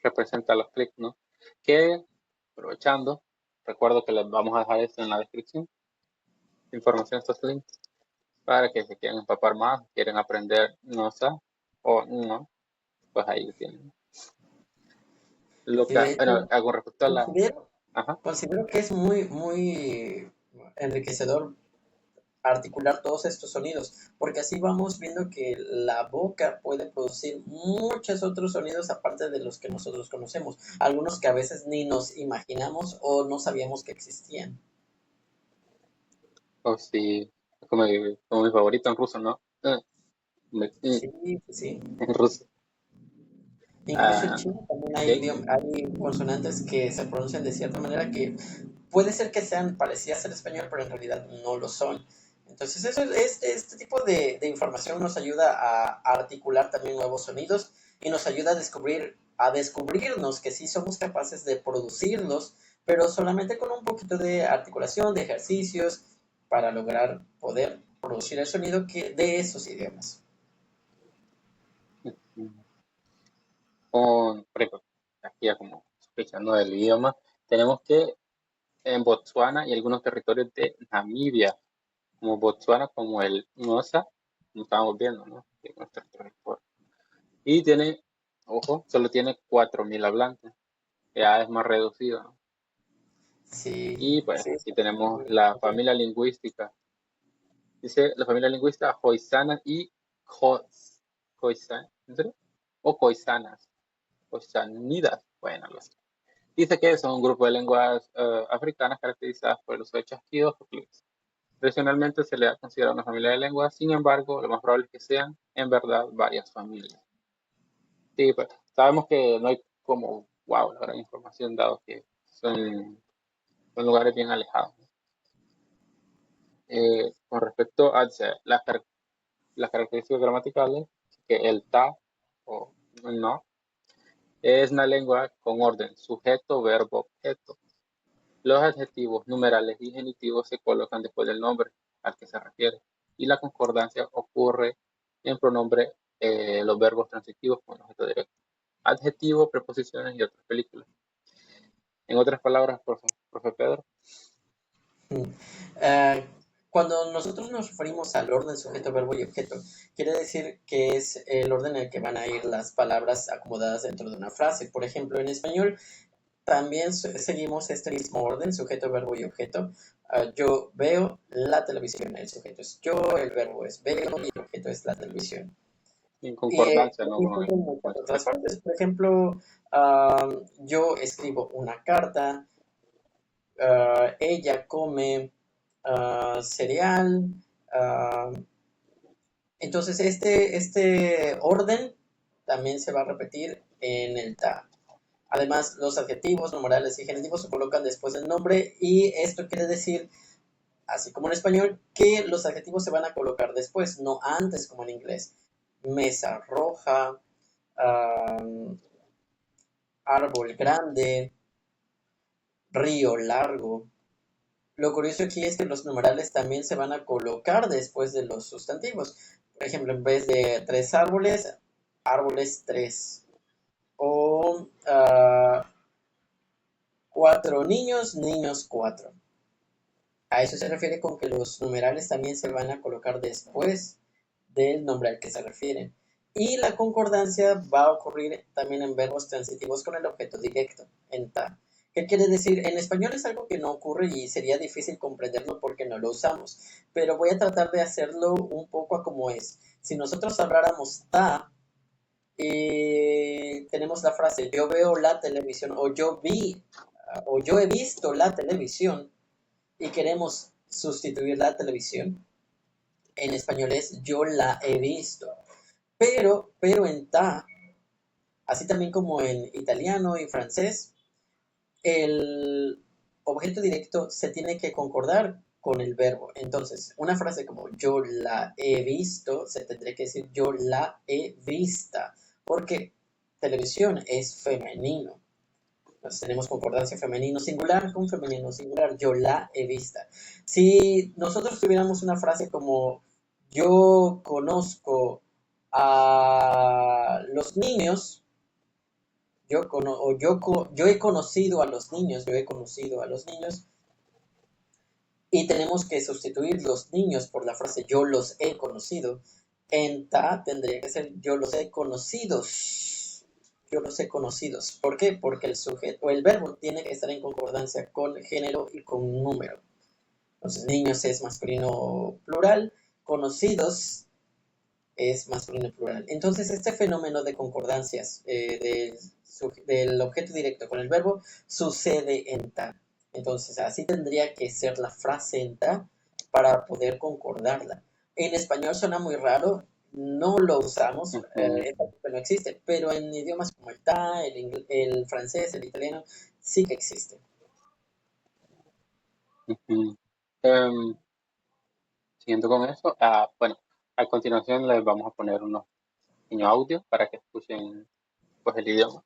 [SPEAKER 1] representan los clics, ¿no? Que, aprovechando, recuerdo que les vamos a dejar esto en la descripción, información de estos links, para que se quieran empapar más, quieren aprender, no sé, o no, pues ahí lo tienen.
[SPEAKER 2] Y de
[SPEAKER 1] Bueno,
[SPEAKER 2] hecho,
[SPEAKER 1] con respecto a la...
[SPEAKER 2] considero,
[SPEAKER 1] Ajá.
[SPEAKER 2] considero que es muy enriquecedor articular todos estos sonidos, porque así vamos viendo que la boca puede producir muchos otros sonidos aparte de los que nosotros conocemos, algunos que a veces ni nos imaginamos o no sabíamos que existían.
[SPEAKER 1] O sí, como mi favorito en ruso, ¿no?
[SPEAKER 2] Sí, sí.
[SPEAKER 1] En ruso.
[SPEAKER 2] Incluso en
[SPEAKER 1] Ah,
[SPEAKER 2] chino también
[SPEAKER 1] ok.
[SPEAKER 2] hay consonantes que se pronuncian de cierta manera que puede ser que sean parecidas al español, pero en realidad no lo son. Entonces, este tipo de información nos ayuda a articular también nuevos sonidos y nos ayuda a descubrirnos que sí somos capaces de producirlos, pero solamente con un poquito de articulación, de ejercicios, para lograr poder producir el sonido de esos idiomas.
[SPEAKER 1] Por ejemplo, aquí ya como sospechando del idioma, tenemos que en Botswana y algunos territorios de Namibia, como Botswana, como el Nosa, como estábamos viendo, ¿no? Que nuestro territorio. Y tiene, ojo, solo tiene 4.000 hablantes, ya es más reducido, ¿no?
[SPEAKER 2] Sí,
[SPEAKER 1] Y pues
[SPEAKER 2] sí,
[SPEAKER 1] aquí tenemos la familia lingüística. Dice la familia lingüística Khoisanas y Khoisan, ¿en serio? O Khoisanas, Khoisanidas, bueno, algo así. Dice que son un grupo de lenguas africanas caracterizadas por el uso de chasquidos o clics. Tradicionalmente se le ha considerado una familia de lenguas, sin embargo, lo más probable es que sean, en verdad, varias familias. Sí, pues sabemos que no hay como, wow, la gran información, dado que son lugares bien alejados. Con respecto a las características gramaticales, que el ta o no es una lengua con orden sujeto, verbo, objeto. Los adjetivos, numerales y genitivos se colocan después del nombre al que se refiere y la concordancia ocurre en pronombre los verbos transitivos con el objeto directo, adjetivos, preposiciones y otras películas. En otras palabras, profe Pedro.
[SPEAKER 2] Cuando nosotros nos referimos al orden sujeto, verbo y objeto, quiere decir que es el orden en el que van a ir las palabras acomodadas dentro de una frase. Por ejemplo, en español también seguimos este mismo orden, sujeto, verbo y objeto. Yo veo la televisión, el sujeto es yo, el verbo es veo y el objeto es la televisión.
[SPEAKER 1] En concordancia, ¿no?
[SPEAKER 2] Y con muchas otras partes. Por ejemplo, yo escribo una carta, ella come cereal. Entonces, este orden también se va a repetir en el ta. Además, los adjetivos, numerales y genitivos se colocan después del nombre y esto quiere decir, así como en español, que los adjetivos se van a colocar después, no antes como en inglés. Mesa roja, árbol grande, río largo. Lo curioso aquí es que los numerales también se van a colocar después de los sustantivos. Por ejemplo, en vez de 3 árboles, árboles 3. O 4 niños, niños 4. A eso se refiere con que los numerales también se van a colocar después del nombre al que se refieren. Y la concordancia va a ocurrir también en verbos transitivos con el objeto directo, en ta. ¿Qué quiere decir? En español es algo que no ocurre y sería difícil comprenderlo porque no lo usamos, pero voy a tratar de hacerlo un poco a como es. Si nosotros habláramos ta, tenemos la frase yo veo la televisión o yo vi o yo he visto la televisión y queremos sustituir la televisión, en español es yo la he visto. Pero en ta, así también como en italiano y francés, el objeto directo se tiene que concordar con el verbo. Entonces, una frase como yo la he visto, se tendría que decir yo la he vista, porque televisión es femenino. Entonces tenemos concordancia femenino singular con femenino singular, yo la he vista. Si nosotros tuviéramos una frase como yo conozco a los niños, yo he conocido a los niños, y tenemos que sustituir los niños por la frase yo los he conocido. En ta tendría que ser yo los he conocidos. Yo los he conocidos. ¿Por qué? Porque el sujeto o el verbo tiene que estar en concordancia con género y con número. Entonces, niños es masculino plural, conocidos es masculino plural. Entonces, este fenómeno de concordancias del objeto directo con el verbo sucede en ta. Entonces, así tendría que ser la frase en ta para poder concordarla. En español suena muy raro, no lo usamos, no existe, pero en idiomas como el ta, el francés, el italiano, sí que existe.
[SPEAKER 1] Siguiendo con eso, bueno, a continuación les vamos a poner unos pequeños audios para que escuchen pues el idioma.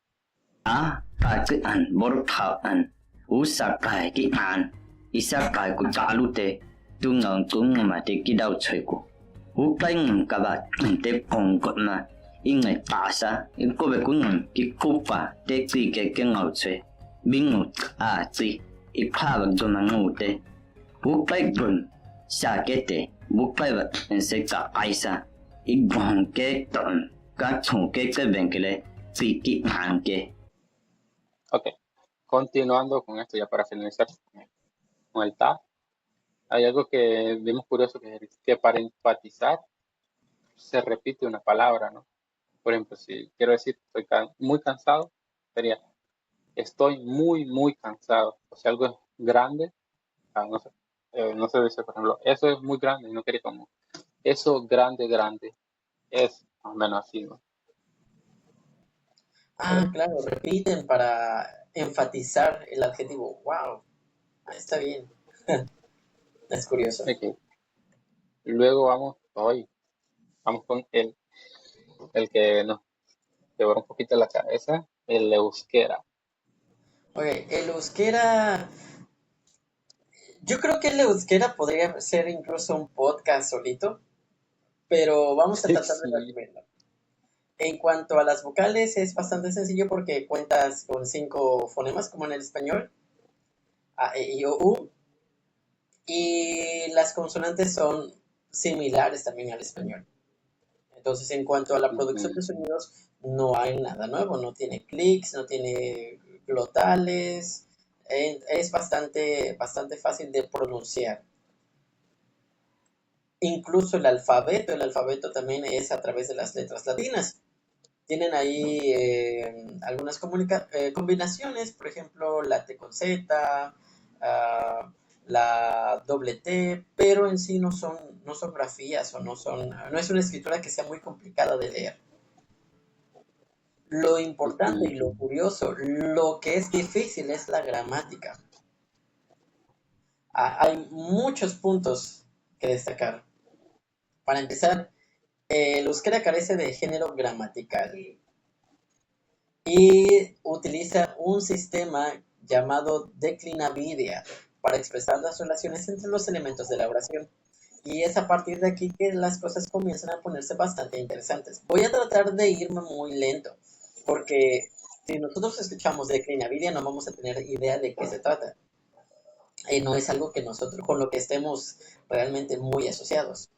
[SPEAKER 1] Ok, continuando con esto ya para finalizar con el ta, hay algo que vimos curioso que para enfatizar se repite una palabra, ¿no? Por ejemplo, si quiero decir estoy muy cansado, sería estoy muy, muy cansado. O sea, algo es grande, no se dice, por ejemplo, eso es muy grande, no quiere como eso grande, grande. Es más o menos así, ¿no?
[SPEAKER 2] Claro, repiten para enfatizar el adjetivo. ¡Wow! Está bien. Es curioso.
[SPEAKER 1] Okay. Luego vamos con el que nos lleva un poquito la cabeza, el euskera.
[SPEAKER 2] Oye, el euskera, yo creo que el euskera podría ser incluso un podcast solito, pero vamos a tratar de resumirlo. En cuanto a las vocales, es bastante sencillo porque cuentas con 5 fonemas, como en el español, A, E, I, O, U, y las consonantes son similares también al español. Entonces, en cuanto a la producción de sonidos, no hay nada nuevo, no tiene clics, no tiene glotales, es bastante fácil de pronunciar. Incluso el alfabeto también es a través de las letras latinas. Tienen ahí algunas combinaciones, por ejemplo, la T con Z, la doble T, pero en sí no son grafías o no es una escritura que sea muy complicada de leer. Lo importante y lo curioso, lo que es difícil es la gramática. Hay muchos puntos que destacar. Para empezar, el euskera carece de género gramatical y utiliza un sistema llamado declinavidia para expresar las relaciones entre los elementos de la oración. Y es a partir de aquí que las cosas comienzan a ponerse bastante interesantes. Voy a tratar de irme muy lento, porque si nosotros escuchamos declinavidia no vamos a tener idea de qué se trata. No es algo que nosotros, con lo que estemos realmente muy asociados.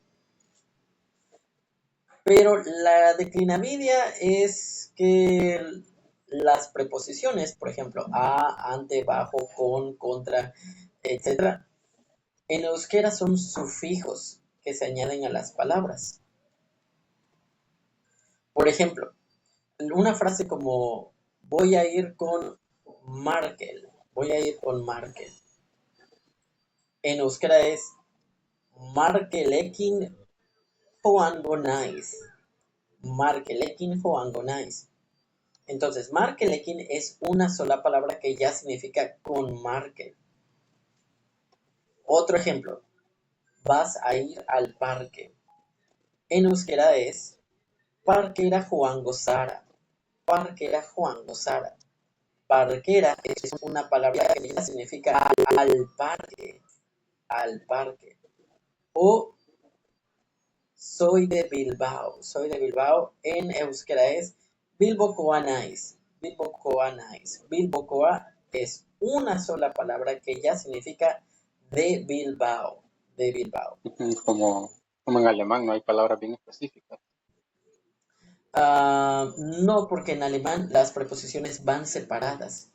[SPEAKER 2] Pero la declinavidia es que las preposiciones, por ejemplo, a, ante, bajo, con, contra, etc., en euskera son sufijos que se añaden a las palabras. Por ejemplo, una frase como voy a ir con Markel, en euskera es Markelekin joango naiz. Markelekin joango naiz. Entonces, Markelekin es una sola palabra que ya significa con Markel. Otro ejemplo, vas a ir al parque. En euskera es parkera joango zara. Parkera joango zara. Parkera es una palabra que ya significa al parque. Al parque. O soy de Bilbao. Soy de Bilbao. En euskera es Bilbokoa naiz. Bilbokoa naiz. Bilbokoa es una sola palabra que ya significa de Bilbao. De Bilbao.
[SPEAKER 1] Como en alemán, no hay palabras bien específicas.
[SPEAKER 2] No, porque en alemán las preposiciones van separadas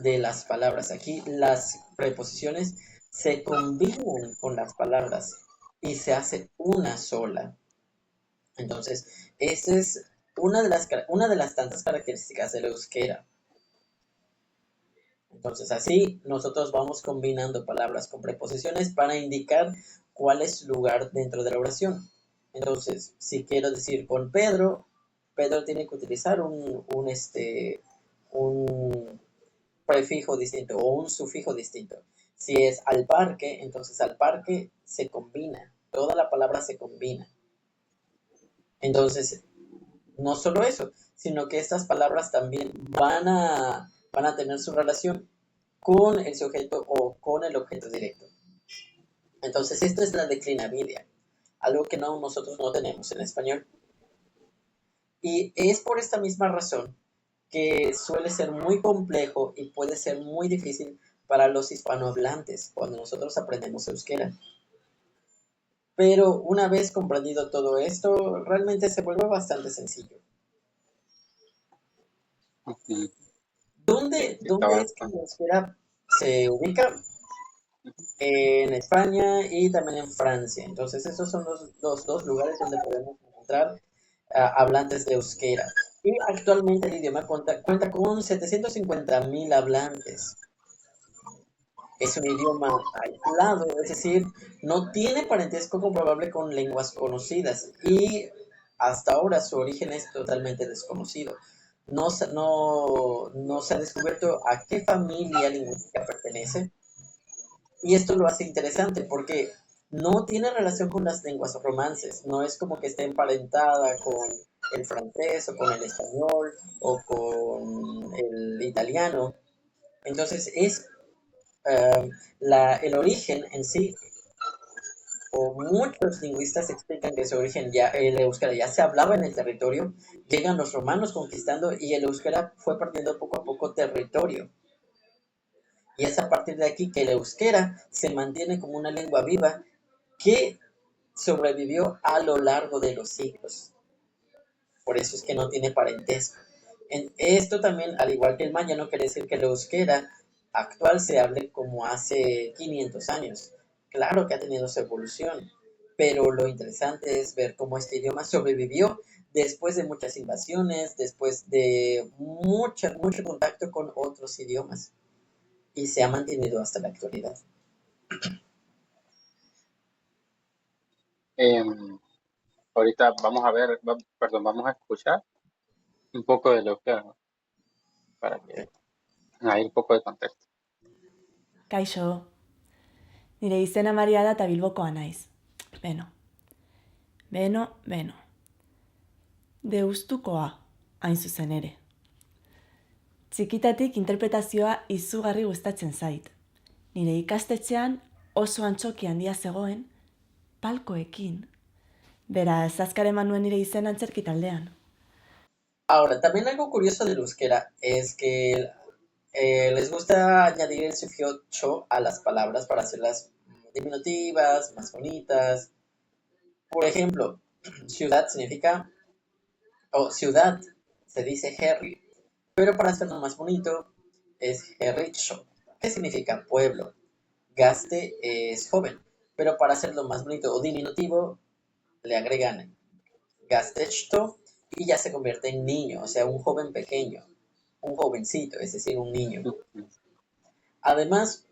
[SPEAKER 2] de las palabras. Aquí las preposiciones se combinan con las palabras y se hace una sola. Entonces, esa es una de las tantas características del euskera. Entonces, así nosotros vamos combinando palabras con preposiciones para indicar cuál es su lugar dentro de la oración. Entonces, si quiero decir con Pedro, Pedro tiene que utilizar un prefijo distinto o un sufijo distinto. Si es al parque, entonces al parque se combina, toda la palabra se combina. Entonces, no solo eso, sino que estas palabras también van a tener su relación con el sujeto o con el objeto directo. Entonces, esto es la declinavidia, algo que nosotros no tenemos en español. Y es por esta misma razón que suele ser muy complejo y puede ser muy difícil para los hispanohablantes cuando nosotros aprendemos euskera. Pero una vez comprendido todo esto, realmente se vuelve bastante sencillo. ¿Dónde es que el euskera se ubica? En España y también en Francia. Entonces, esos son los dos lugares donde podemos encontrar hablantes de euskera. Y actualmente el idioma cuenta con 750.000 hablantes. Es un idioma aislado, es decir, no tiene parentesco comprobable con lenguas conocidas y hasta ahora su origen es totalmente desconocido. No se ha descubierto a qué familia lingüística pertenece. Y esto lo hace interesante porque no tiene relación con las lenguas romances, no es como que esté emparentada con el francés o con el español o con el italiano. Entonces es el origen en sí o muchos lingüistas explican que su origen ya, el euskera ya se hablaba en el territorio, llegan los romanos conquistando y el euskera fue perdiendo poco a poco territorio. Y es a partir de aquí que el euskera se mantiene como una lengua viva que sobrevivió a lo largo de los siglos. Por eso es que no tiene parentesco. Esto también, al igual que el maya, no quiere decir que el euskera actual se hable como hace 500 años. Claro que ha tenido su evolución, pero lo interesante es ver cómo este idioma sobrevivió después de muchas invasiones, después de mucho contacto con otros idiomas y se ha mantenido hasta la actualidad.
[SPEAKER 1] Ahorita vamos a ver, vamos a escuchar un poco de lo que, para que hay un poco de contexto.
[SPEAKER 6] Kaixo, nire izena Maria da eta Bilbokoa naiz. Beno. Deustukoa, hain zuzen ere. Txikitatik interpretazioa izugarri gustatzen zait. Nire ikastetxean oso antzoki handia zegoen, palkoekin. Beraz, azkar eman nuen nire izena antzerki taldean.
[SPEAKER 2] Ahora, también algo curioso del euskera es que les gusta añadir el sufijo cho a las palabras para hacerlas diminutivas, más bonitas. Por ejemplo, ciudad significa, ciudad se dice herri, pero para hacerlo más bonito es herricho, que significa pueblo. Gaste es joven, pero para hacerlo más bonito o diminutivo le agregan gastechto y ya se convierte en niño, o sea, un joven pequeño, un jovencito, es decir, un niño. Además,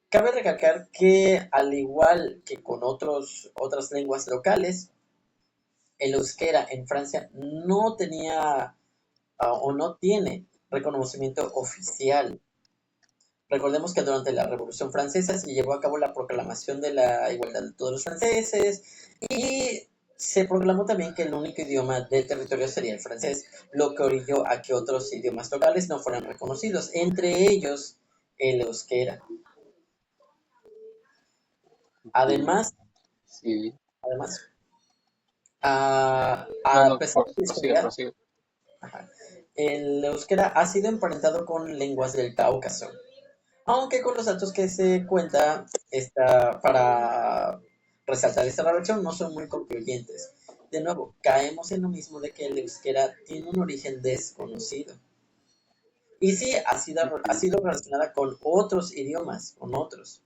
[SPEAKER 2] cabe recalcar que al igual que con otras lenguas locales, el euskera en Francia no tenía o no tiene reconocimiento oficial. Recordemos que durante la Revolución Francesa se llevó a cabo la proclamación de la igualdad de todos los franceses y se proclamó también que el único idioma del territorio sería el francés, lo que orilló a que otros idiomas locales no fueran reconocidos, entre ellos el euskera. Además,
[SPEAKER 1] Sí.
[SPEAKER 2] a pesar de su historia, el euskera ha sido emparentado con lenguas del Cáucaso, aunque con los datos que se cuenta para resaltar esta relación no son muy concluyentes. De nuevo, caemos en lo mismo de que el euskera tiene un origen desconocido. Y sí, ha sido relacionada con otros idiomas, con otros.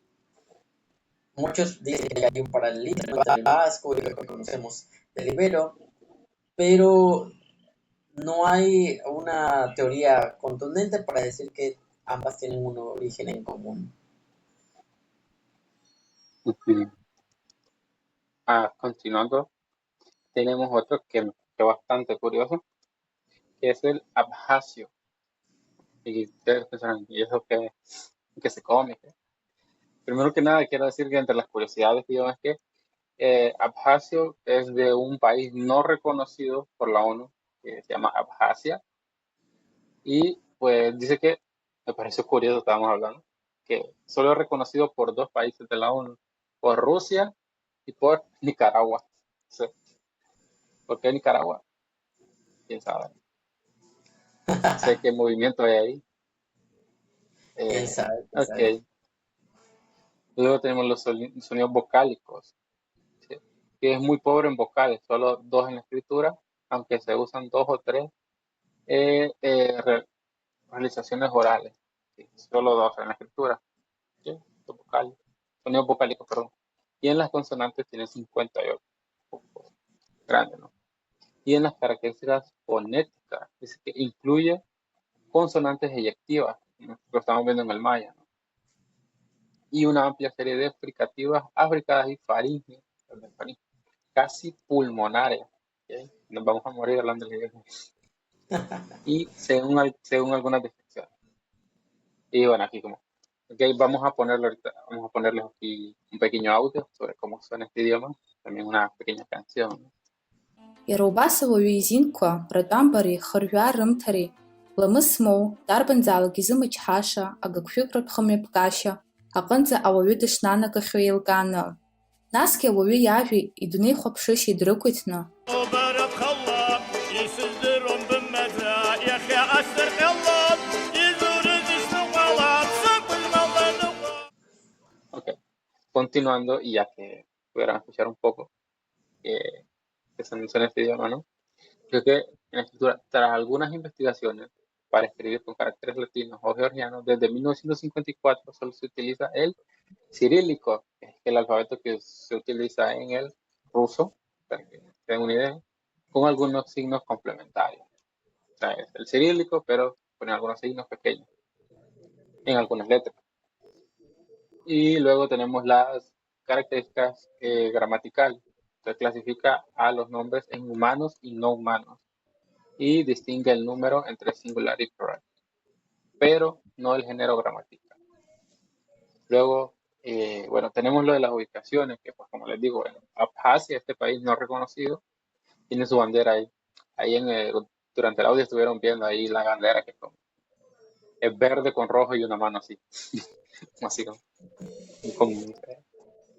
[SPEAKER 2] Muchos dicen que hay un paralelismo del vasco y lo que conocemos del ibero, pero no hay una teoría contundente para decir que ambas tienen un origen en común.
[SPEAKER 1] Continuando, tenemos otro que es bastante curioso, que es el abjasio. Y ustedes pensarán, ¿y eso que se come? Primero que nada, quiero decir que entre las curiosidades que es que abjasio es de un país no reconocido por la ONU, que se llama Abjasia. Y pues dice que, me pareció curioso, estábamos hablando, que solo es reconocido por 2 países de la ONU, por Rusia y por Nicaragua. Sí. ¿Por qué Nicaragua? ¿Quién sabe? Sé qué movimiento hay ahí.
[SPEAKER 2] ¿Quién sabe?
[SPEAKER 1] Ok. Luego tenemos los sonidos vocálicos, ¿sí? Que es muy pobre en vocales, solo 2 en la escritura, aunque se usan 2 o 3 realizaciones orales, ¿sí? Solo 2 en la escritura, ¿sí? Sonidos vocálicos, perdón. Y en las consonantes tiene 58, grande, ¿no? Y en las características fonéticas, dice que incluye consonantes eyectivas, ¿no? Lo estamos viendo en el maya, ¿no? Y una amplia serie de fricativas, africadas y faríngeas, casi pulmonares. ¿Okay? Nos vamos a morir hablando de ello. Y según algunas descripciones. Y bueno, aquí como. Okay, vamos a ponerles aquí un pequeño audio sobre cómo suena este idioma, también una pequeña canción.
[SPEAKER 7] Иара изинқәа рытәамбареи хырҩа рымҭареи ламыс змоу дарбанзаалак изымычҳаша агыгшәыгратә хымҩаԥгашьа аҟынӡа ауаҩы дышнанагахьоу еилкааны. Насгьы ауаҩы иажәи идунеихәаԥшышьеи дрықәиҭны
[SPEAKER 8] وبارك الله يسدرهم بالمدى يا اخي اسر الله يزور السوالات سب المظلوم.
[SPEAKER 1] Ok, continuando, y ya que pudieran escuchar un poco que se menciona este idioma, ¿no? Creo que en la escritura, tras algunas investigaciones para escribir con caracteres latinos o georgianos, desde 1954 solo se utiliza el cirílico, que es el alfabeto que se utiliza en el ruso, para que tengan una idea, con algunos signos complementarios. O sea, es el cirílico, pero con algunos signos pequeños en algunas letras. Y luego tenemos las características gramaticales. Se clasifica a los nombres en humanos y no humanos y distingue el número entre singular y plural, pero no el género gramatical. Luego, bueno, tenemos lo de las ubicaciones, que pues como les digo, en Abjasia, este país no reconocido, tiene su bandera ahí. Ahí durante el audio estuvieron viendo ahí la bandera que es verde con rojo y una mano así. Así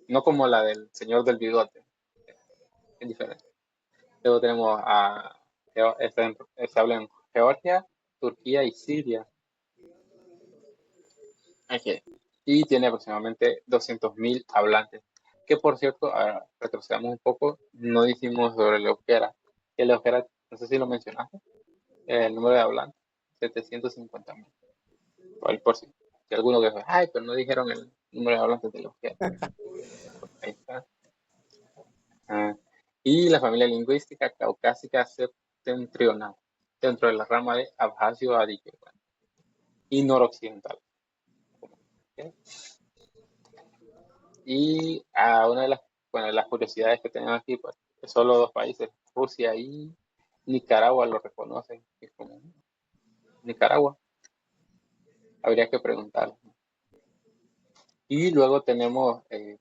[SPEAKER 1] no como la del señor del bigote, es diferente. Luego tenemos se habla en Georgia, Turquía y Siria. Okay. Y tiene aproximadamente 200.000 hablantes. Que por cierto, retrocedamos un poco, no dijimos sobre el euskera. El euskera, no sé si lo mencionaste, el número de hablantes, 750.000. Por si alguno que ay, pero no dijeron el número de hablantes del euskera. Ahí está. Y la familia lingüística caucásica septentrional, dentro de la rama de abjasio-adiguesia y noroccidental. ¿Okay? Y una de las curiosidades que tenemos aquí, pues, que solo 2 países, Rusia y Nicaragua, lo reconocen. Es como Nicaragua. Habría que preguntar. Y luego tenemos, te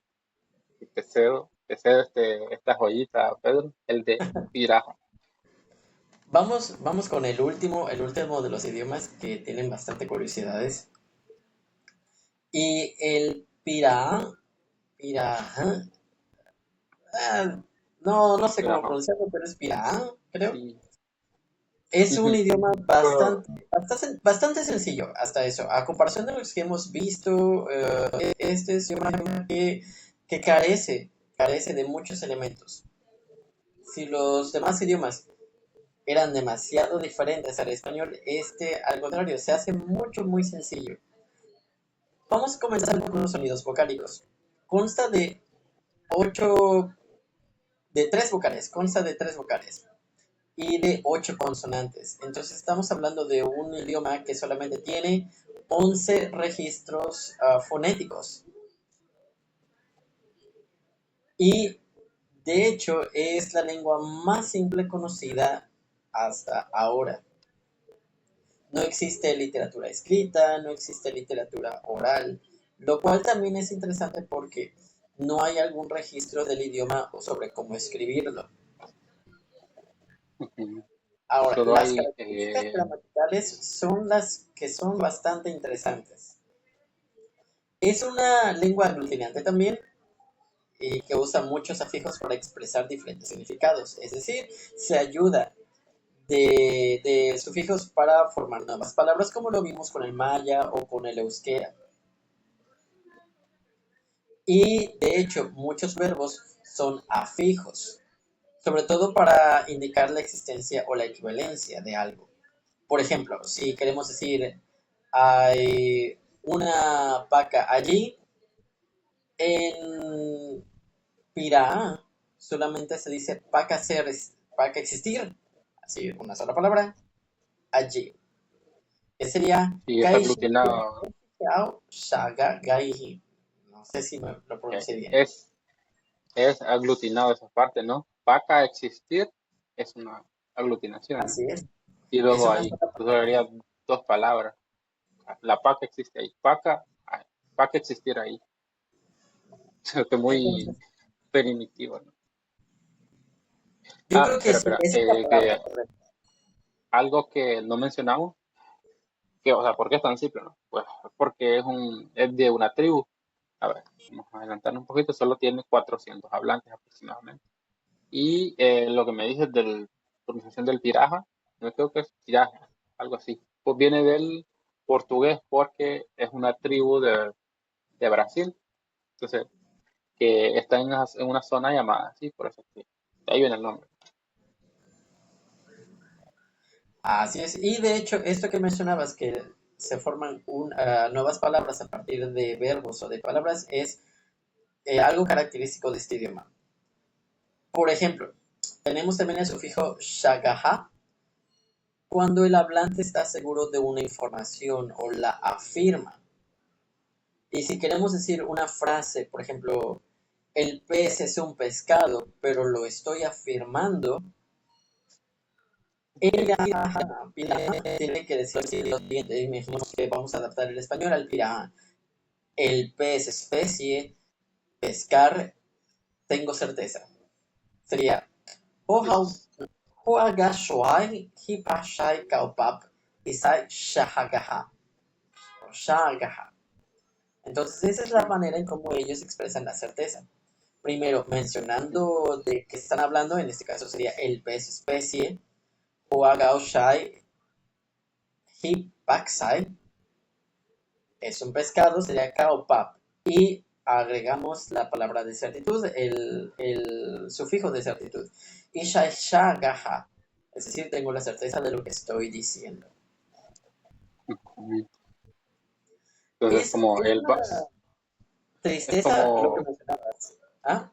[SPEAKER 1] cedo esta joyita, Pedro, el de Piraja.
[SPEAKER 2] Vamos con el último de los idiomas que tienen bastante curiosidades. Y el Piraha, no sé cómo pronunciarlo, pero es Piraha, creo. Sí. Es un idioma bastante sencillo, hasta eso. A comparación de los que hemos visto, este es un idioma que carece de muchos elementos. Si los demás idiomas eran demasiado diferentes al español, al contrario, se hace muy sencillo. Vamos a comenzar con los sonidos vocálicos. Consta de 3 vocales y de 8 consonantes. Entonces estamos hablando de un idioma que solamente tiene 11 registros fonéticos. Y de hecho es la lengua más simple conocida hasta ahora. No existe literatura escrita, no existe literatura oral, lo cual también es interesante porque no hay algún registro del idioma sobre cómo escribirlo. Ahora, las características gramaticales son las que son bastante interesantes. Es una lengua aglutinante también y que usa muchos afijos para expresar diferentes significados, es decir, se ayuda de sufijos para formar nuevas palabras, como lo vimos con el maya o con el euskera. Y de hecho, muchos verbos son afijos, sobre todo para indicar la existencia o la equivalencia de algo. Por ejemplo, si queremos decir hay una vaca allí, en Piraha solamente se dice vaca existir, así una sola palabra, allí. Que sería
[SPEAKER 1] aglutinado.
[SPEAKER 2] No sé si me lo pronuncié bien.
[SPEAKER 1] Es aglutinado esa parte, ¿no? Vaca existir es una aglutinación.
[SPEAKER 2] Así es.
[SPEAKER 1] Y luego ahí sería 2 palabras. La paca existe ahí. Paca existir ahí. Es muy primitivo, ¿no?
[SPEAKER 2] Yo creo que
[SPEAKER 1] espera. Algo que no mencionamos, o sea, ¿por qué es tan simple, no? Pues porque es de una tribu A ver, vamos a adelantarnos un poquito, solo tiene 400 hablantes aproximadamente. Y lo que me dices de la pronunciación del Piraja, no creo que es Piraja, algo así. Pues viene del portugués porque es una tribu de Brasil, entonces, que está en una zona llamada así, por eso sí. De ahí viene el nombre.
[SPEAKER 2] Así es. Y de hecho, esto que mencionabas, que se forman nuevas palabras a partir de verbos o de palabras, es algo característico de este idioma. Por ejemplo, tenemos también el sufijo shagaha cuando el hablante está seguro de una información o la afirma. Y si queremos decir una frase, por ejemplo, el pez es un pescado, pero lo estoy afirmando, ella tiene que decir lo siguiente. Imaginemos que vamos a adaptar el español al piraha. El pez especie, pescar, tengo certeza. Sería Hoaga Shoai Hipashai Kaupap Isai Shahagaha. Shahagaha. Entonces, esa es la manera en cómo ellos expresan la certeza. Primero, mencionando de qué están hablando, en este caso sería el pez especie, Hoaga Shai Hipaksai, es un pescado, sería Kaupap. Y agregamos la palabra de certitud, el sufijo de certitud. Ishai Shagaha, es decir, tengo la certeza de lo que estoy diciendo.
[SPEAKER 1] Entonces,
[SPEAKER 2] Es
[SPEAKER 1] como el
[SPEAKER 2] una
[SPEAKER 1] es
[SPEAKER 2] tristeza lo que
[SPEAKER 1] como,
[SPEAKER 2] mencionabas. ¿Ah?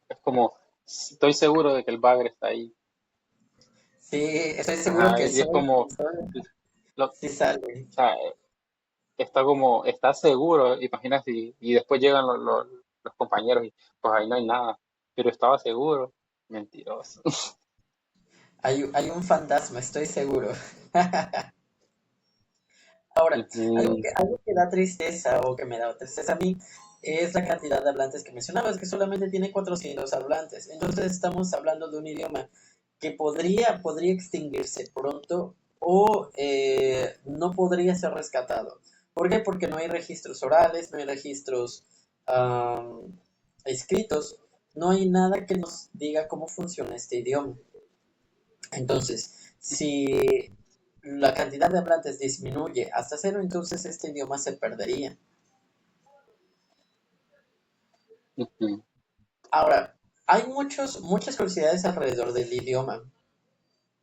[SPEAKER 1] es como, estoy seguro de que el bagre está ahí.
[SPEAKER 2] Sí, estoy seguro
[SPEAKER 1] Ajá,
[SPEAKER 2] que
[SPEAKER 1] y es como, lo-
[SPEAKER 2] sí sale.
[SPEAKER 1] o sea, está como, está seguro, imagina si, y después llegan los compañeros y pues ahí no hay nada, pero estaba seguro, mentiroso.
[SPEAKER 2] Hay un fantasma, estoy seguro. Ahora,
[SPEAKER 1] Ujú,
[SPEAKER 2] algo que da tristeza o que me da tristeza a mí es la cantidad de hablantes que mencionabas, que solamente tiene 400 hablantes. Entonces estamos hablando de un idioma que podría extinguirse pronto o no podría ser rescatado. ¿Por qué? Porque no hay registros orales, no hay registros escritos, no hay nada que nos diga cómo funciona este idioma. Entonces, si la cantidad de hablantes disminuye hasta cero, entonces este idioma se perdería.
[SPEAKER 1] ujú,
[SPEAKER 2] Ahora, hay muchas curiosidades alrededor del idioma.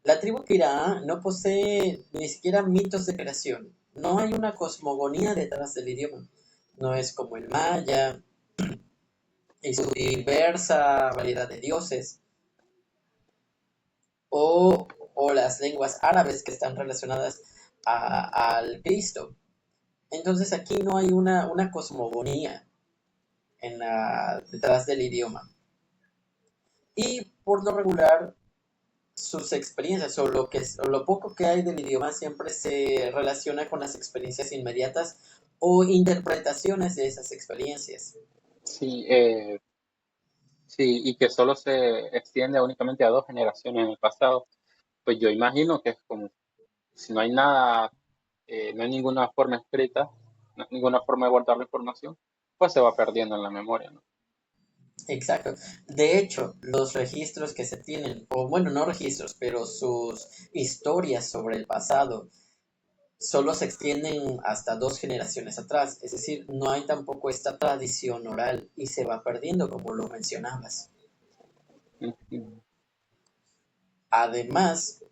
[SPEAKER 2] La tribu Kiraá no posee ni siquiera mitos de creación. No hay una cosmogonía detrás del idioma. No es como el maya y su diversa variedad de dioses, o las lenguas árabes que están relacionadas al Cristo. Entonces aquí no hay una cosmogonía detrás del idioma. Y por lo regular, sus experiencias o lo poco que hay del idioma siempre se relaciona con las experiencias inmediatas o interpretaciones de esas experiencias.
[SPEAKER 1] sí, sí, y que solo se extiende únicamente a 2 generaciones en el pasado, pues yo imagino que es como, si no hay nada, no hay ninguna forma escrita, no hay ninguna forma de guardar la información, pues se va perdiendo en la memoria, ¿no?
[SPEAKER 2] Exacto. De hecho, los registros que se tienen, o bueno, no registros, pero sus historias sobre el pasado, solo se extienden hasta 2 generaciones atrás. Es decir, no hay tampoco esta tradición oral y se va perdiendo, como lo mencionabas.
[SPEAKER 1] Ujú,
[SPEAKER 2] Además,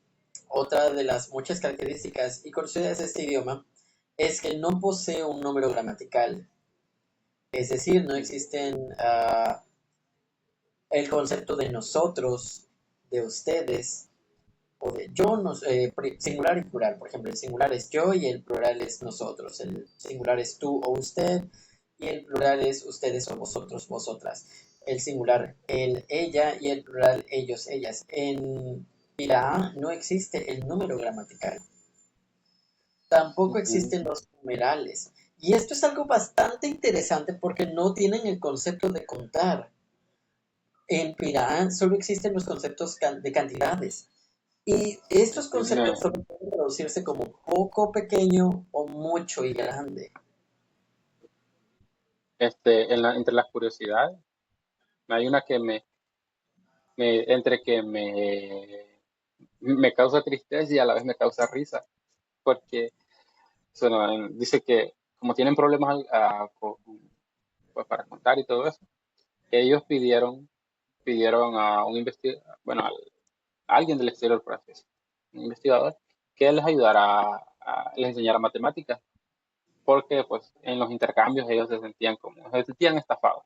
[SPEAKER 2] otra de las muchas características y curiosidades de este idioma es que no posee un número gramatical. Es decir, no existen el concepto de nosotros, de ustedes, o de yo, singular y plural. Por ejemplo, el singular es yo y el plural es nosotros. El singular es tú o usted y el plural es ustedes o vosotros, vosotras. El singular, el, ella y el plural, ellos, ellas. En Piraá no existe el número gramatical. Tampoco
[SPEAKER 1] ujú.
[SPEAKER 2] existen los numerales. Y esto es algo bastante interesante porque no tienen el concepto de contar. En Piraá solo existen los conceptos de cantidades. Y estos conceptos
[SPEAKER 1] Me-
[SPEAKER 2] solo pueden traducirse como poco, pequeño o mucho y grande.
[SPEAKER 1] entre las curiosidades, hay una que entre que me causa tristeza y a la vez me causa risa, porque dice que como tienen problemas pues, para contar y todo eso, ellos pidieron a un investigador, bueno, a alguien del exterior, por así decirlo, un investigador, que les ayudara les enseñara matemáticas, porque pues en los intercambios ellos se sentían estafados.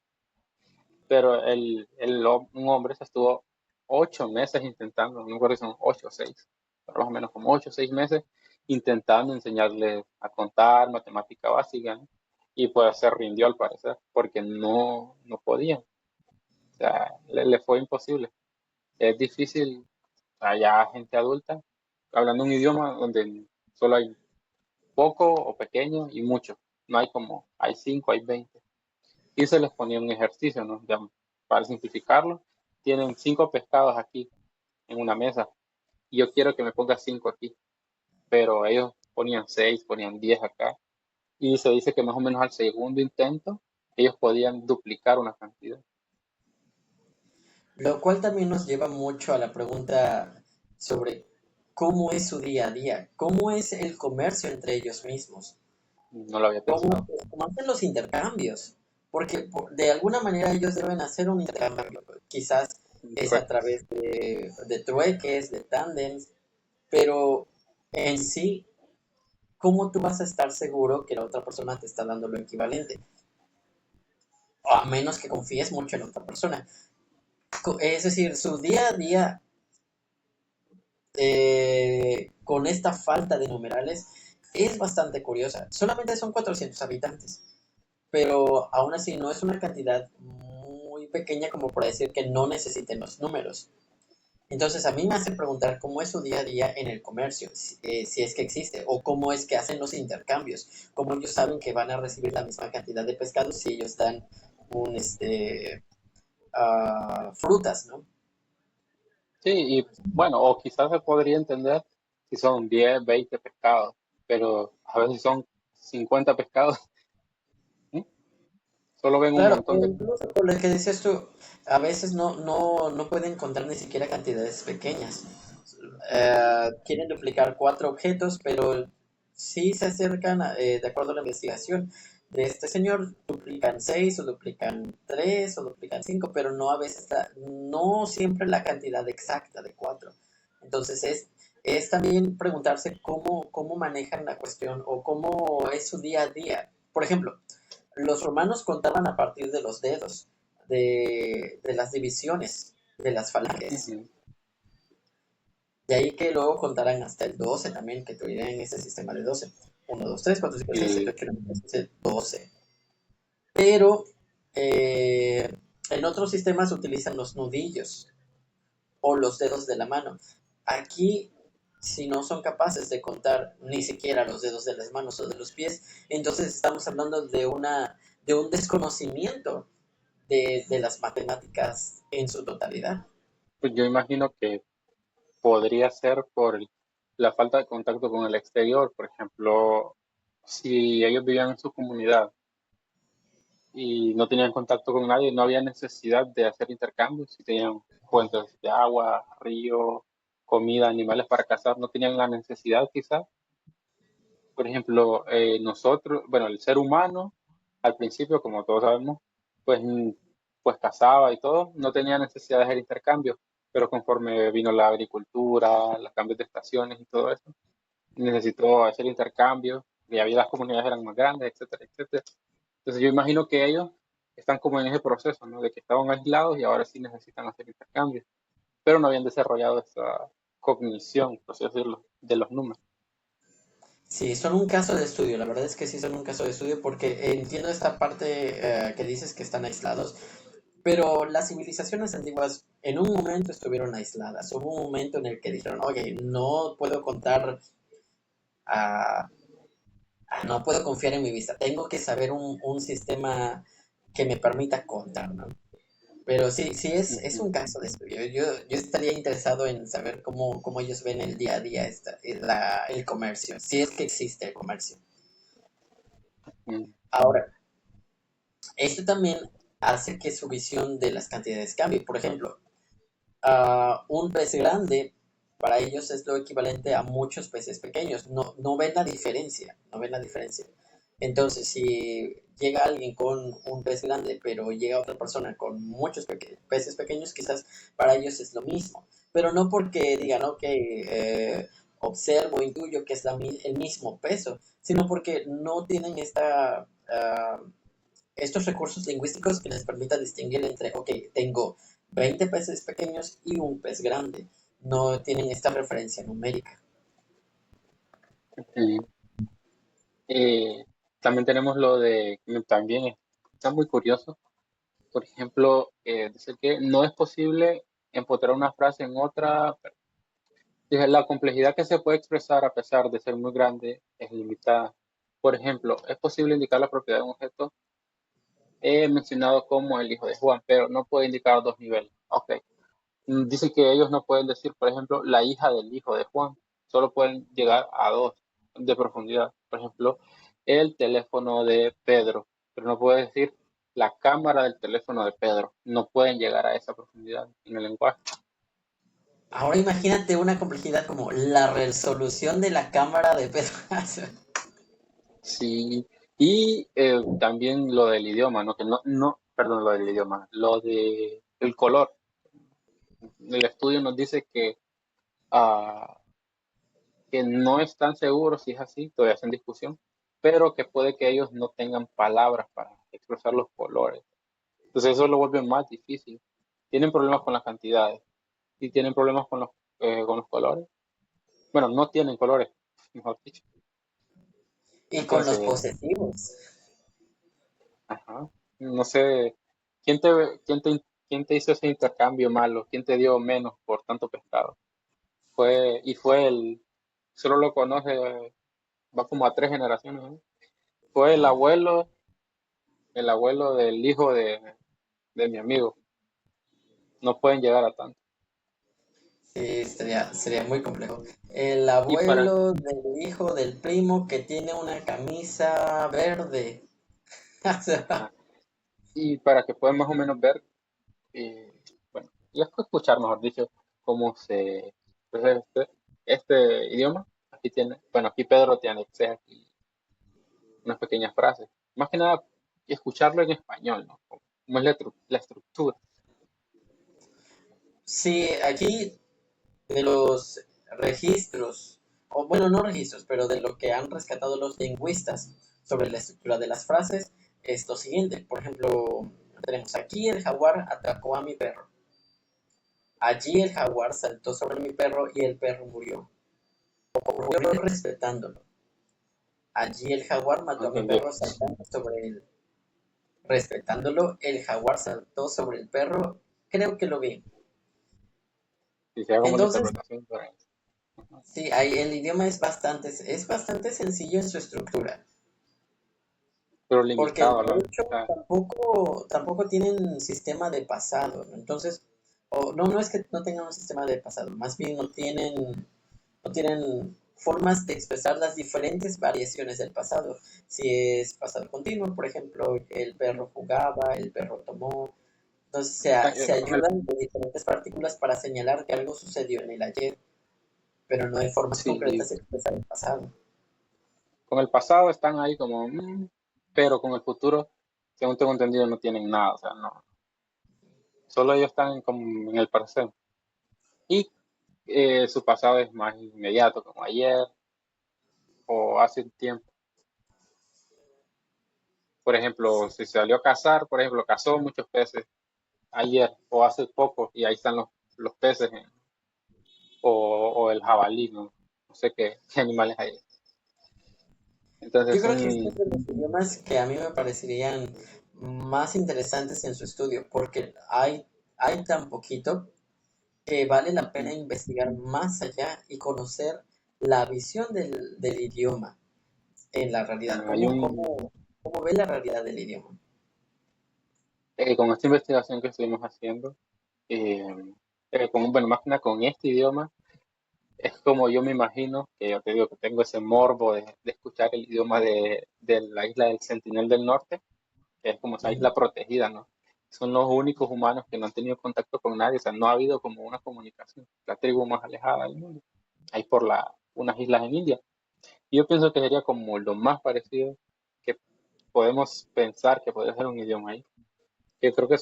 [SPEAKER 1] Pero un hombre se estuvo 8 meses intentando, no recuerdo si son 8 o 6, pero más o menos como 8 o 6 meses intentando enseñarles a contar, matemática básica, ¿no? Y pues se rindió al parecer, porque no podían. O sea, le fue imposible. Es difícil, allá gente adulta, hablando un idioma donde solo hay poco o pequeño y mucho. No hay hay 5, hay 20. Y se les ponía un ejercicio, ¿no? Para simplificarlo, tienen 5 pescados aquí en una mesa y yo quiero que me pongas 5 aquí, pero ellos ponían 6, ponían 10 acá y se dice que más o menos al segundo intento ellos podían duplicar una cantidad.
[SPEAKER 2] Lo cual también nos lleva mucho a la pregunta sobre cómo es su día a día, cómo es el comercio entre ellos mismos,
[SPEAKER 1] No lo había pensado.
[SPEAKER 2] cómo hacen los intercambios, porque de alguna manera ellos deben hacer un intercambio, quizás es a través de trueques, de tándems, pero en sí, ¿cómo tú vas a estar seguro que la otra persona te está dando lo equivalente? A menos que confíes mucho en otra persona. Es decir, su día a día con esta falta de numerales es bastante curiosa. Solamente son 400 habitantes, pero aún así no es una cantidad muy pequeña como para decir que no necesiten los números. Entonces a mí me hace preguntar cómo es su día a día en el comercio, si es que existe, o cómo es que hacen los intercambios, cómo ellos saben que van a recibir la misma cantidad de pescados si ellos dan frutas, ¿no?
[SPEAKER 1] Sí, y bueno, o quizás se podría entender si son 10, 20 pescados, pero a veces son 50 pescados. ¿Sí? Solo ven un
[SPEAKER 2] Claro,
[SPEAKER 1] montón de...
[SPEAKER 2] incluso por lo que decías tú, a veces no pueden encontrar ni siquiera cantidades pequeñas. Quieren duplicar 4 objetos, pero sí se acercan, de acuerdo a la investigación de este señor, duplican 6 o duplican 3 o duplican 5, pero no a veces, no siempre la cantidad exacta de 4. Entonces es también preguntarse cómo manejan la cuestión o cómo es su día a día. Por ejemplo, los romanos contaban a partir de los dedos, de las divisiones, de las falanges.
[SPEAKER 1] Ujú.
[SPEAKER 2] De ahí que luego contarán hasta el 12 también, que tuvieran ese sistema de 12. 1, 2, 3, 4, 5, 6, 7, 8, 9, 10, 12. Pero en otros sistemas se utilizan los nudillos o los dedos de la mano. Aquí, si no son capaces de contar ni siquiera los dedos de las manos o de los pies, entonces estamos hablando de un desconocimiento de las matemáticas en su totalidad.
[SPEAKER 1] Pues yo imagino que podría ser por la falta de contacto con el exterior. Por ejemplo, si ellos vivían en su comunidad y no tenían contacto con nadie, no había necesidad de hacer intercambios. Si tenían fuentes de agua, río, comida, animales para cazar, no tenían la necesidad quizás. Por ejemplo, nosotros, bueno, el ser humano, al principio, como todos sabemos, pues, pues cazaba y todo, no tenía necesidad de hacer intercambios, pero conforme vino la agricultura, los cambios de estaciones y todo eso, necesitó hacer intercambios, y había las comunidades eran más grandes, etcétera, etcétera. Entonces yo imagino que ellos están como en ese proceso, ¿no? De que estaban aislados y ahora sí necesitan hacer intercambios, pero no habían desarrollado esa cognición, por así decirlo, de los números.
[SPEAKER 2] Sí, son un caso de estudio, la verdad es que sí son un caso de estudio porque entiendo esta parte que dices que están aislados, pero las civilizaciones antiguas en un momento estuvieron aisladas. Hubo un momento en el que dijeron, oye, no puedo contar, no puedo confiar en mi vista, tengo que saber un sistema que me permita contar, ¿no? Pero sí es un caso de estudio. Yo estaría interesado en saber cómo ellos ven el día a día el comercio, si es que existe el comercio.
[SPEAKER 1] Mm.
[SPEAKER 2] Ahora, Esto también hace que su visión de las cantidades cambie. Por ejemplo, un pez grande para ellos es lo equivalente a muchos peces pequeños. No ven la diferencia, no ven la diferencia. Entonces, si llega alguien con un pez grande, pero llega otra persona con muchos peces pequeños, quizás para ellos es lo mismo. Pero no porque digan, ok, observo, intuyo que es el mismo peso, sino porque no tienen estos recursos lingüísticos que les permitan distinguir entre, ok, tengo 20 peces pequeños y un pez grande. No tienen esta referencia numérica.
[SPEAKER 1] Y, también tenemos lo de, también está muy curioso. Por ejemplo, dice que no es posible empotrar una frase en otra. Dice, la complejidad que se puede expresar a pesar de ser muy grande es limitada. Por ejemplo, es posible indicar la propiedad de un objeto mencionado como el hijo de Juan, pero no puede indicar dos niveles. Ok. Dice que ellos no pueden decir, por ejemplo, la hija del hijo de Juan. Solo pueden llegar a dos de profundidad. Por ejemplo, el teléfono de Pedro, pero no puede decir la cámara del teléfono de Pedro. No pueden llegar a esa profundidad en el lenguaje.
[SPEAKER 2] Ahora imagínate una complejidad como la resolución de la cámara de Pedro.
[SPEAKER 1] Sí, y también lo del idioma, ¿no? Que perdón, lo del idioma, lo de el color. El estudio nos dice ah, que no están seguros si es así, todavía está en discusión, pero que puede que ellos no tengan palabras para expresar los colores. Entonces eso lo vuelve más difícil. Tienen problemas con las cantidades y tienen problemas con los colores. Bueno, no tienen colores, mejor dicho.
[SPEAKER 2] Y con los
[SPEAKER 1] Entonces,
[SPEAKER 2] posesivos.
[SPEAKER 1] ajá, no sé, ¿quién te, quién te hizo ese intercambio malo? ¿Quién te dio menos por tanto pescado? Fue solo lo conoce, va como a 3 generaciones, ¿no? Fue el abuelo del hijo de mi amigo. No pueden llegar a tanto.
[SPEAKER 2] Sí, sería muy complejo. El
[SPEAKER 1] Y para,
[SPEAKER 2] abuelo del hijo del primo que tiene una camisa verde. O sea,
[SPEAKER 1] ajá, y para que puedan más o menos ver, bueno, y es que escuchar, mejor dicho, cómo pues este idioma. Aquí tiene, bueno, aquí Pedro tiene aquí unas pequeñas frases. Más que nada, escucharlo en español, ¿no? Cómo es la estructura.
[SPEAKER 2] sí, aquí de los registros, o bueno, no registros, pero de lo que han rescatado los lingüistas sobre la estructura de las frases, es lo siguiente. Por ejemplo, tenemos aquí el jaguar atacó a mi perro. Allí el jaguar saltó sobre mi perro y el perro murió. Murió respetándolo. Allí el jaguar
[SPEAKER 1] No
[SPEAKER 2] mató a mi
[SPEAKER 1] entendí.
[SPEAKER 2] perro saltando sobre él. Respetándolo, el jaguar saltó sobre el perro. Creo que lo vi.
[SPEAKER 1] Si sea como la
[SPEAKER 2] Entonces,
[SPEAKER 1] interpretación, pero,
[SPEAKER 2] sí, el idioma es bastante sencillo en su estructura.
[SPEAKER 1] pero
[SPEAKER 2] Porque
[SPEAKER 1] limitado,
[SPEAKER 2] de
[SPEAKER 1] ¿no?
[SPEAKER 2] hecho tampoco tienen sistema de pasado, ¿no? Entonces, no es que no tengan un sistema de pasado, más bien no tienen formas de expresar las diferentes variaciones del pasado. Si es pasado continuo, por ejemplo, el perro jugaba, el perro tomó. Entonces se
[SPEAKER 1] Con el,
[SPEAKER 2] ayudan de diferentes partículas para señalar que algo sucedió en el ayer, pero no hay formas
[SPEAKER 1] sí,
[SPEAKER 2] concretas de expresar el pasado.
[SPEAKER 1] con el pasado están ahí como, pero con el futuro, según tengo entendido, no tienen nada, o sea, no. Solo ellos están como en el presente. Y su pasado es más inmediato, como ayer o hace un tiempo. Por ejemplo, si se salió a cazar, por ejemplo, cazó muchos peces ayer o hace poco y ahí están los peces o el jabalí, ¿no? No sé qué animales hay.
[SPEAKER 2] Yo
[SPEAKER 1] Entonces,
[SPEAKER 2] creo que este es de los idiomas que a mí me parecerían más interesantes en su estudio, porque hay tan poquito que vale la pena investigar más allá y conocer la visión del idioma en la realidad,
[SPEAKER 1] hay
[SPEAKER 2] cómo ve la realidad del idioma.
[SPEAKER 1] con esta investigación que estuvimos haciendo, eh, bueno, más que nada con este idioma, es como yo me imagino, que yo te digo que tengo ese morbo de escuchar el idioma de la isla del Sentinel del Norte, que es como esa isla protegida, ¿no? Son los únicos humanos que no han tenido contacto con nadie, o sea, no ha habido como una comunicación. La tribu más alejada del mundo, ahí por unas islas en India. Y yo pienso que sería como lo más parecido que podemos pensar que podría ser un idioma ahí. Que creo que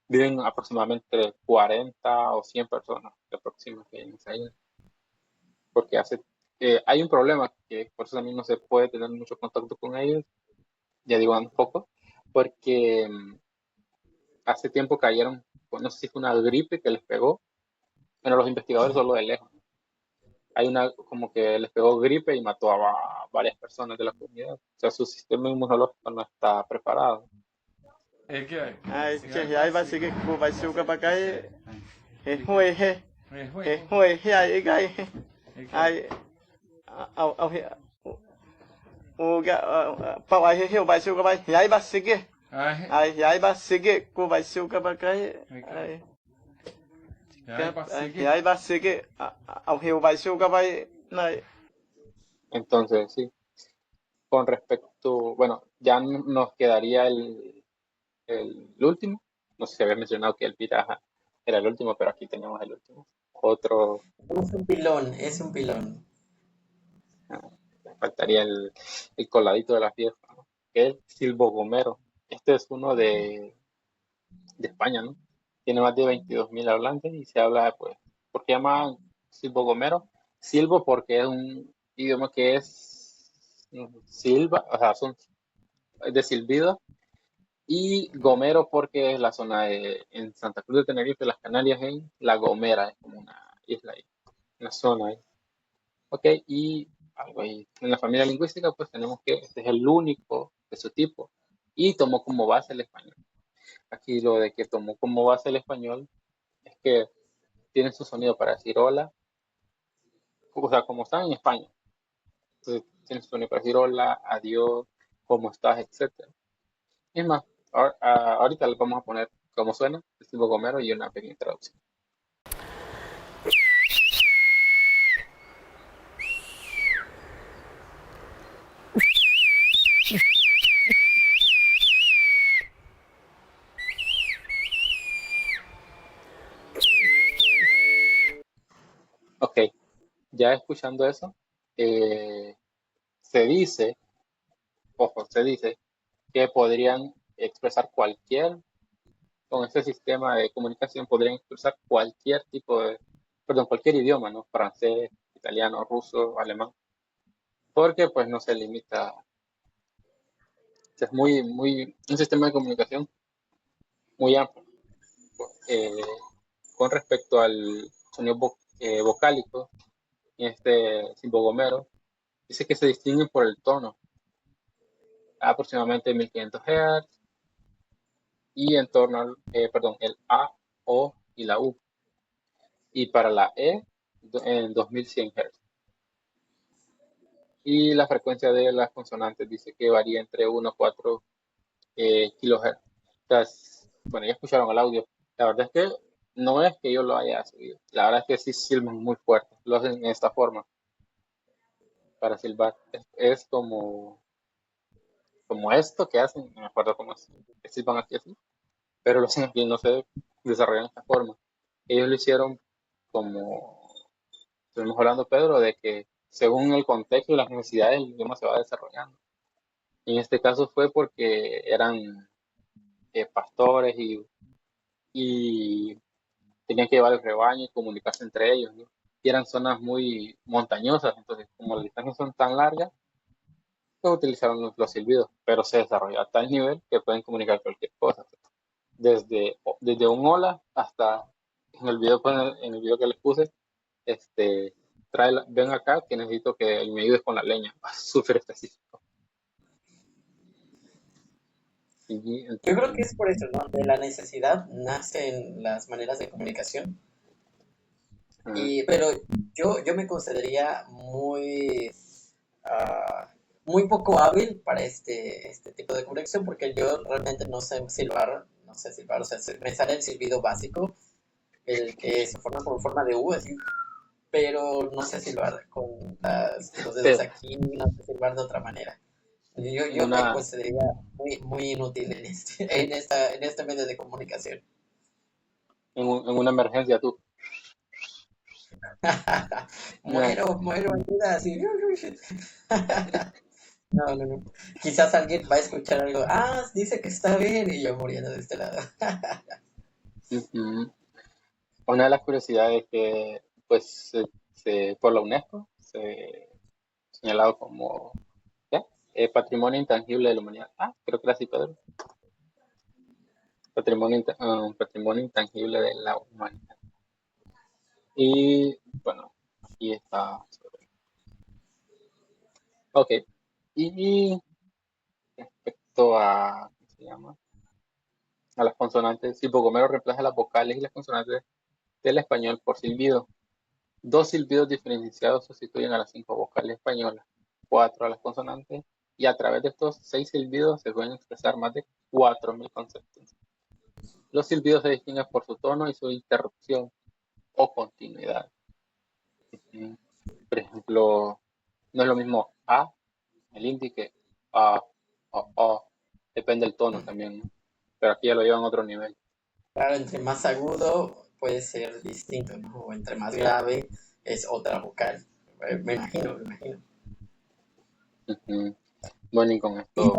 [SPEAKER 1] viven aproximadamente 40 o 100 personas aproximadamente en esa isla. Porque hay un problema que por eso también no se puede tener mucho contacto con ellos, ya digo un poco, porque hace tiempo cayeron, pues, no sé si fue una gripe que les pegó, pero los investigadores solo de lejos. Hay como que les pegó gripe y mató a varias personas de la comunidad. O sea, su sistema inmunológico no está preparado.
[SPEAKER 8] Ai, che ai vai seguir com vai ser o capacai. Hoi ai gai. Ai ao o pau ai vai ser o capacai. Ai vai seguir. Ai vai seguir com vai ser o capacai. Ai vai seguir ao rio vai ser o capacai.
[SPEAKER 1] Entonces, sí. Con respecto, bueno, ya nos quedaría el último. No sé si había mencionado que el Piraja era el último, pero aquí tenemos el último. Otro,
[SPEAKER 2] Es un pilón.
[SPEAKER 1] faltaría el coladito de la fiesta, ¿no? Que es Silbo Gomero. Este es uno de España, ¿no? Tiene más de 22.000 hablantes y se habla, pues, ¿por qué llaman Silbo Gomero? Silbo porque es un idioma que es silba, o sea, son de silbido. Y Gomero porque es la zona en Santa Cruz de Tenerife, las Canarias, en La Gomera, es como una isla ahí, una zona ahí. Ok, y algo ahí. En la familia lingüística, pues tenemos que este es el único de su tipo y tomó como base el español. Aquí lo de que tomó como base el español es que tiene su sonido para decir hola, o sea, como están en España. Entonces tiene su sonido para decir hola, adiós, cómo estás, etcétera. Es más, ahorita les vamos a poner cómo suena, el Silbo Gomero y una pequeña traducción. Ok, ya escuchando eso, se dice que podrían expresar con este sistema de comunicación podrían expresar cualquier cualquier idioma, ¿no? Francés, italiano, ruso, alemán, porque pues no se limita, es un sistema de comunicación muy amplio. Con respecto al sonido vocálico, en este Silbo Gomero, dice que se distinguen por el tono, aproximadamente 1500 Hz, y en torno al, el A, O y la U. Y para la E, en 2100 Hz. Y la frecuencia de las consonantes dice que varía entre 1 a 4 kHz. Entonces, bueno, ya escucharon el audio. La verdad es que no es que yo lo haya subido. La verdad es que sí silban muy fuerte. Lo hacen en esta forma. Para silbar. Es como esto que hacen. No me acuerdo cómo es. Que silban aquí así. Pero lo hacen aquí, no se desarrollan de esta forma. Ellos lo hicieron como estuvimos hablando, Pedro, de que según el contexto y las necesidades el idioma se va desarrollando. Y en este caso fue porque eran pastores y tenían que llevar el rebaño y comunicarse entre ellos, ¿no? Y eran zonas muy montañosas, entonces como las distancias son tan largas, pues utilizaron los silbidos, pero se desarrolló a tal nivel que pueden comunicar cualquier cosa. Desde un hola hasta en el video que les puse, ven acá que necesito que me ayudes con la leña, súper específico.
[SPEAKER 2] Yo creo que es por eso, ¿no? De la necesidad nacen las maneras de comunicación. Pero yo me consideraría muy poco hábil para este tipo de comunicación porque yo realmente no sé silbar, o sea, me sale el silbido básico, el que se forma como forma de U, así, pero no sé silbar con los dedos aquí, no sé silbar de otra manera. Yo me
[SPEAKER 1] Una,
[SPEAKER 2] consideraría muy inútil en este medio de comunicación.
[SPEAKER 1] en una emergencia tú. Una-
[SPEAKER 2] Muero, ayuda, así. No. Quizás alguien va a escuchar algo. Ah, dice que está bien y yo muriendo de este lado.
[SPEAKER 1] Ujú. Una de las curiosidades que, pues, por la UNESCO se señalado como ¿qué? Patrimonio intangible de la humanidad. Ah, creo que era así, Pedro. Patrimonio intangible de la humanidad. Y bueno, aquí está. Ok. Y respecto a, ¿cómo se llama? A las consonantes, si Bogomero reemplaza las vocales y las consonantes del español por silbido. 2 silbidos diferenciados sustituyen a las 5 vocales españolas, 4 a las consonantes, y a través de estos 6 silbidos se pueden expresar más de 4.000 conceptos. Los silbidos se distinguen por su tono y su interrupción o continuidad. Por ejemplo, no es lo mismo A, el indie, que A, o, depende del tono también, ¿no? Pero aquí ya lo llevan a otro nivel.
[SPEAKER 2] Claro, entre más agudo puede ser distinto, ¿no? O entre más grave es otra vocal. Me imagino.
[SPEAKER 1] Ujú. Bueno, y con
[SPEAKER 2] Y
[SPEAKER 1] esto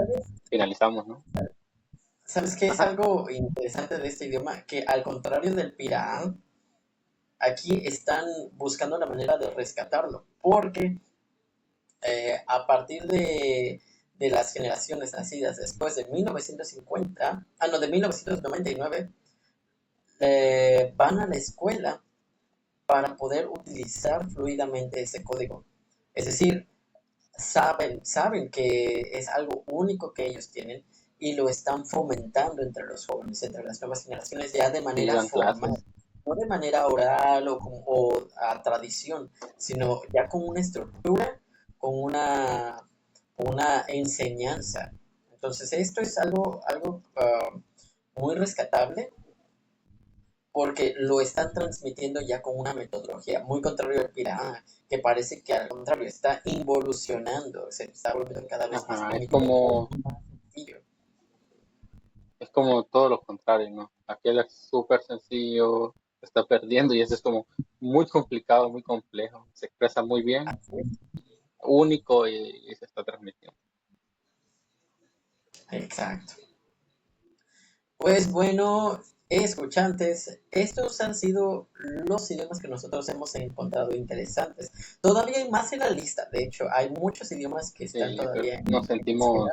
[SPEAKER 1] finalizamos, ¿no?
[SPEAKER 2] ¿sabes qué es
[SPEAKER 1] Ajá.
[SPEAKER 2] algo interesante de este idioma? Que al contrario del Pirahã, aquí están buscando la manera de rescatarlo, porque a partir de las generaciones nacidas después de 1950, de 1999, van a la escuela para poder utilizar fluidamente ese código. Es decir, saben que es algo único que ellos tienen y lo están fomentando entre los jóvenes, entre las nuevas generaciones, ya de
[SPEAKER 1] Y
[SPEAKER 2] manera
[SPEAKER 1] dan
[SPEAKER 2] formal,
[SPEAKER 1] clases.
[SPEAKER 2] no de manera oral o a tradición, sino ya con una estructura, con una enseñanza. Entonces, esto es algo muy rescatable porque lo están transmitiendo ya con una metodología muy contrario al Pirahã, que parece que al contrario está involucionando, se está volviendo cada vez más
[SPEAKER 1] Ajá,
[SPEAKER 2] primitivo y más sencillo.
[SPEAKER 1] es como todo lo contrario, ¿no? Aquel es súper sencillo, se está perdiendo, y este es como muy complicado, muy complejo. Se expresa muy bien,
[SPEAKER 2] Así es.
[SPEAKER 1] único, y se está transmitiendo.
[SPEAKER 2] Exacto. Pues bueno, escuchantes, estos han sido los idiomas que nosotros hemos encontrado interesantes. Todavía hay más en la lista, de hecho, hay muchos idiomas que están
[SPEAKER 1] Sí, pero
[SPEAKER 2] todavía en búsqueda.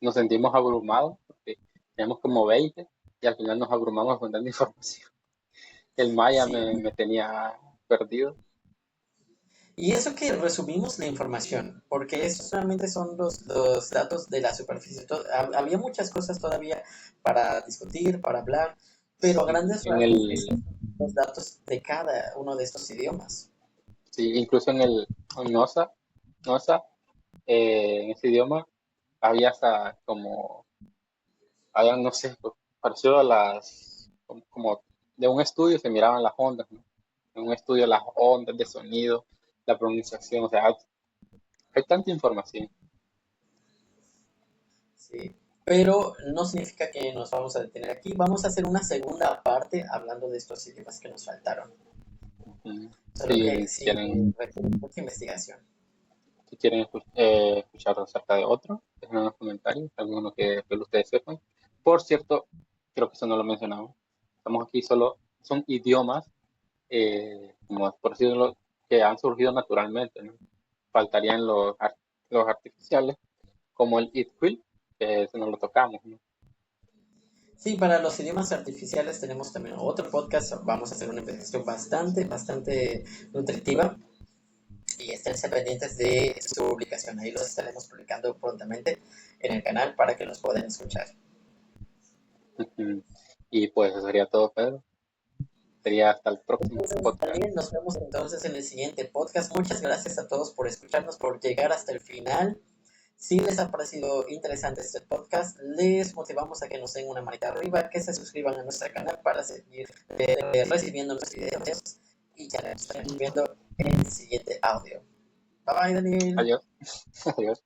[SPEAKER 1] nos sentimos abrumados porque tenemos como 20 y al final nos abrumamos con tanta información. El maya
[SPEAKER 2] Sí,
[SPEAKER 1] me tenía perdido.
[SPEAKER 2] y eso que resumimos la información, porque esos solamente son los datos de la superficie. Había muchas cosas todavía para discutir, para hablar, pero a
[SPEAKER 1] Sí,
[SPEAKER 2] grandes rasgos estos son los datos de cada uno de estos idiomas.
[SPEAKER 1] sí, incluso en Nosa, en ese idioma, había hasta habían, no sé, pues, parecido a como de un estudio se miraban las ondas, ¿no? En un estudio las ondas de sonido, la pronunciación, o sea, hay tanta información.
[SPEAKER 2] Sí, pero no significa que nos vamos a detener aquí. Vamos a hacer una segunda parte hablando de estos idiomas que nos faltaron. Solo que
[SPEAKER 1] Si
[SPEAKER 2] sí
[SPEAKER 1] quieren,
[SPEAKER 2] requiere mucha investigación.
[SPEAKER 1] si quieren escuchar acerca de otro, dejen en los comentarios, alguno que ustedes sepan. Por cierto, creo que eso no lo mencionamos. Estamos aquí solo, son idiomas, como por decirlo, que han surgido naturalmente, ¿no? Faltarían los artificiales, como el Itquil, que ese no lo tocamos, ¿no?
[SPEAKER 2] Sí, para los idiomas artificiales tenemos también otro podcast. Vamos a hacer una investigación bastante nutritiva. Y estén pendientes de su publicación. Ahí los estaremos publicando prontamente en el canal para que los puedan escuchar.
[SPEAKER 1] Y pues eso sería todo, Pedro. Sería hasta el próximo
[SPEAKER 2] Entonces,
[SPEAKER 1] podcast.
[SPEAKER 2] también nos vemos entonces en el siguiente podcast. Muchas gracias a todos por escucharnos, por llegar hasta el final. Si les ha parecido interesante este podcast, les motivamos a que nos den una manita arriba, que se suscriban a nuestro canal para seguir recibiendo nuestros videos y ya nos estaremos viendo en el siguiente audio. Bye bye, Daniel.
[SPEAKER 1] Adiós. Adiós.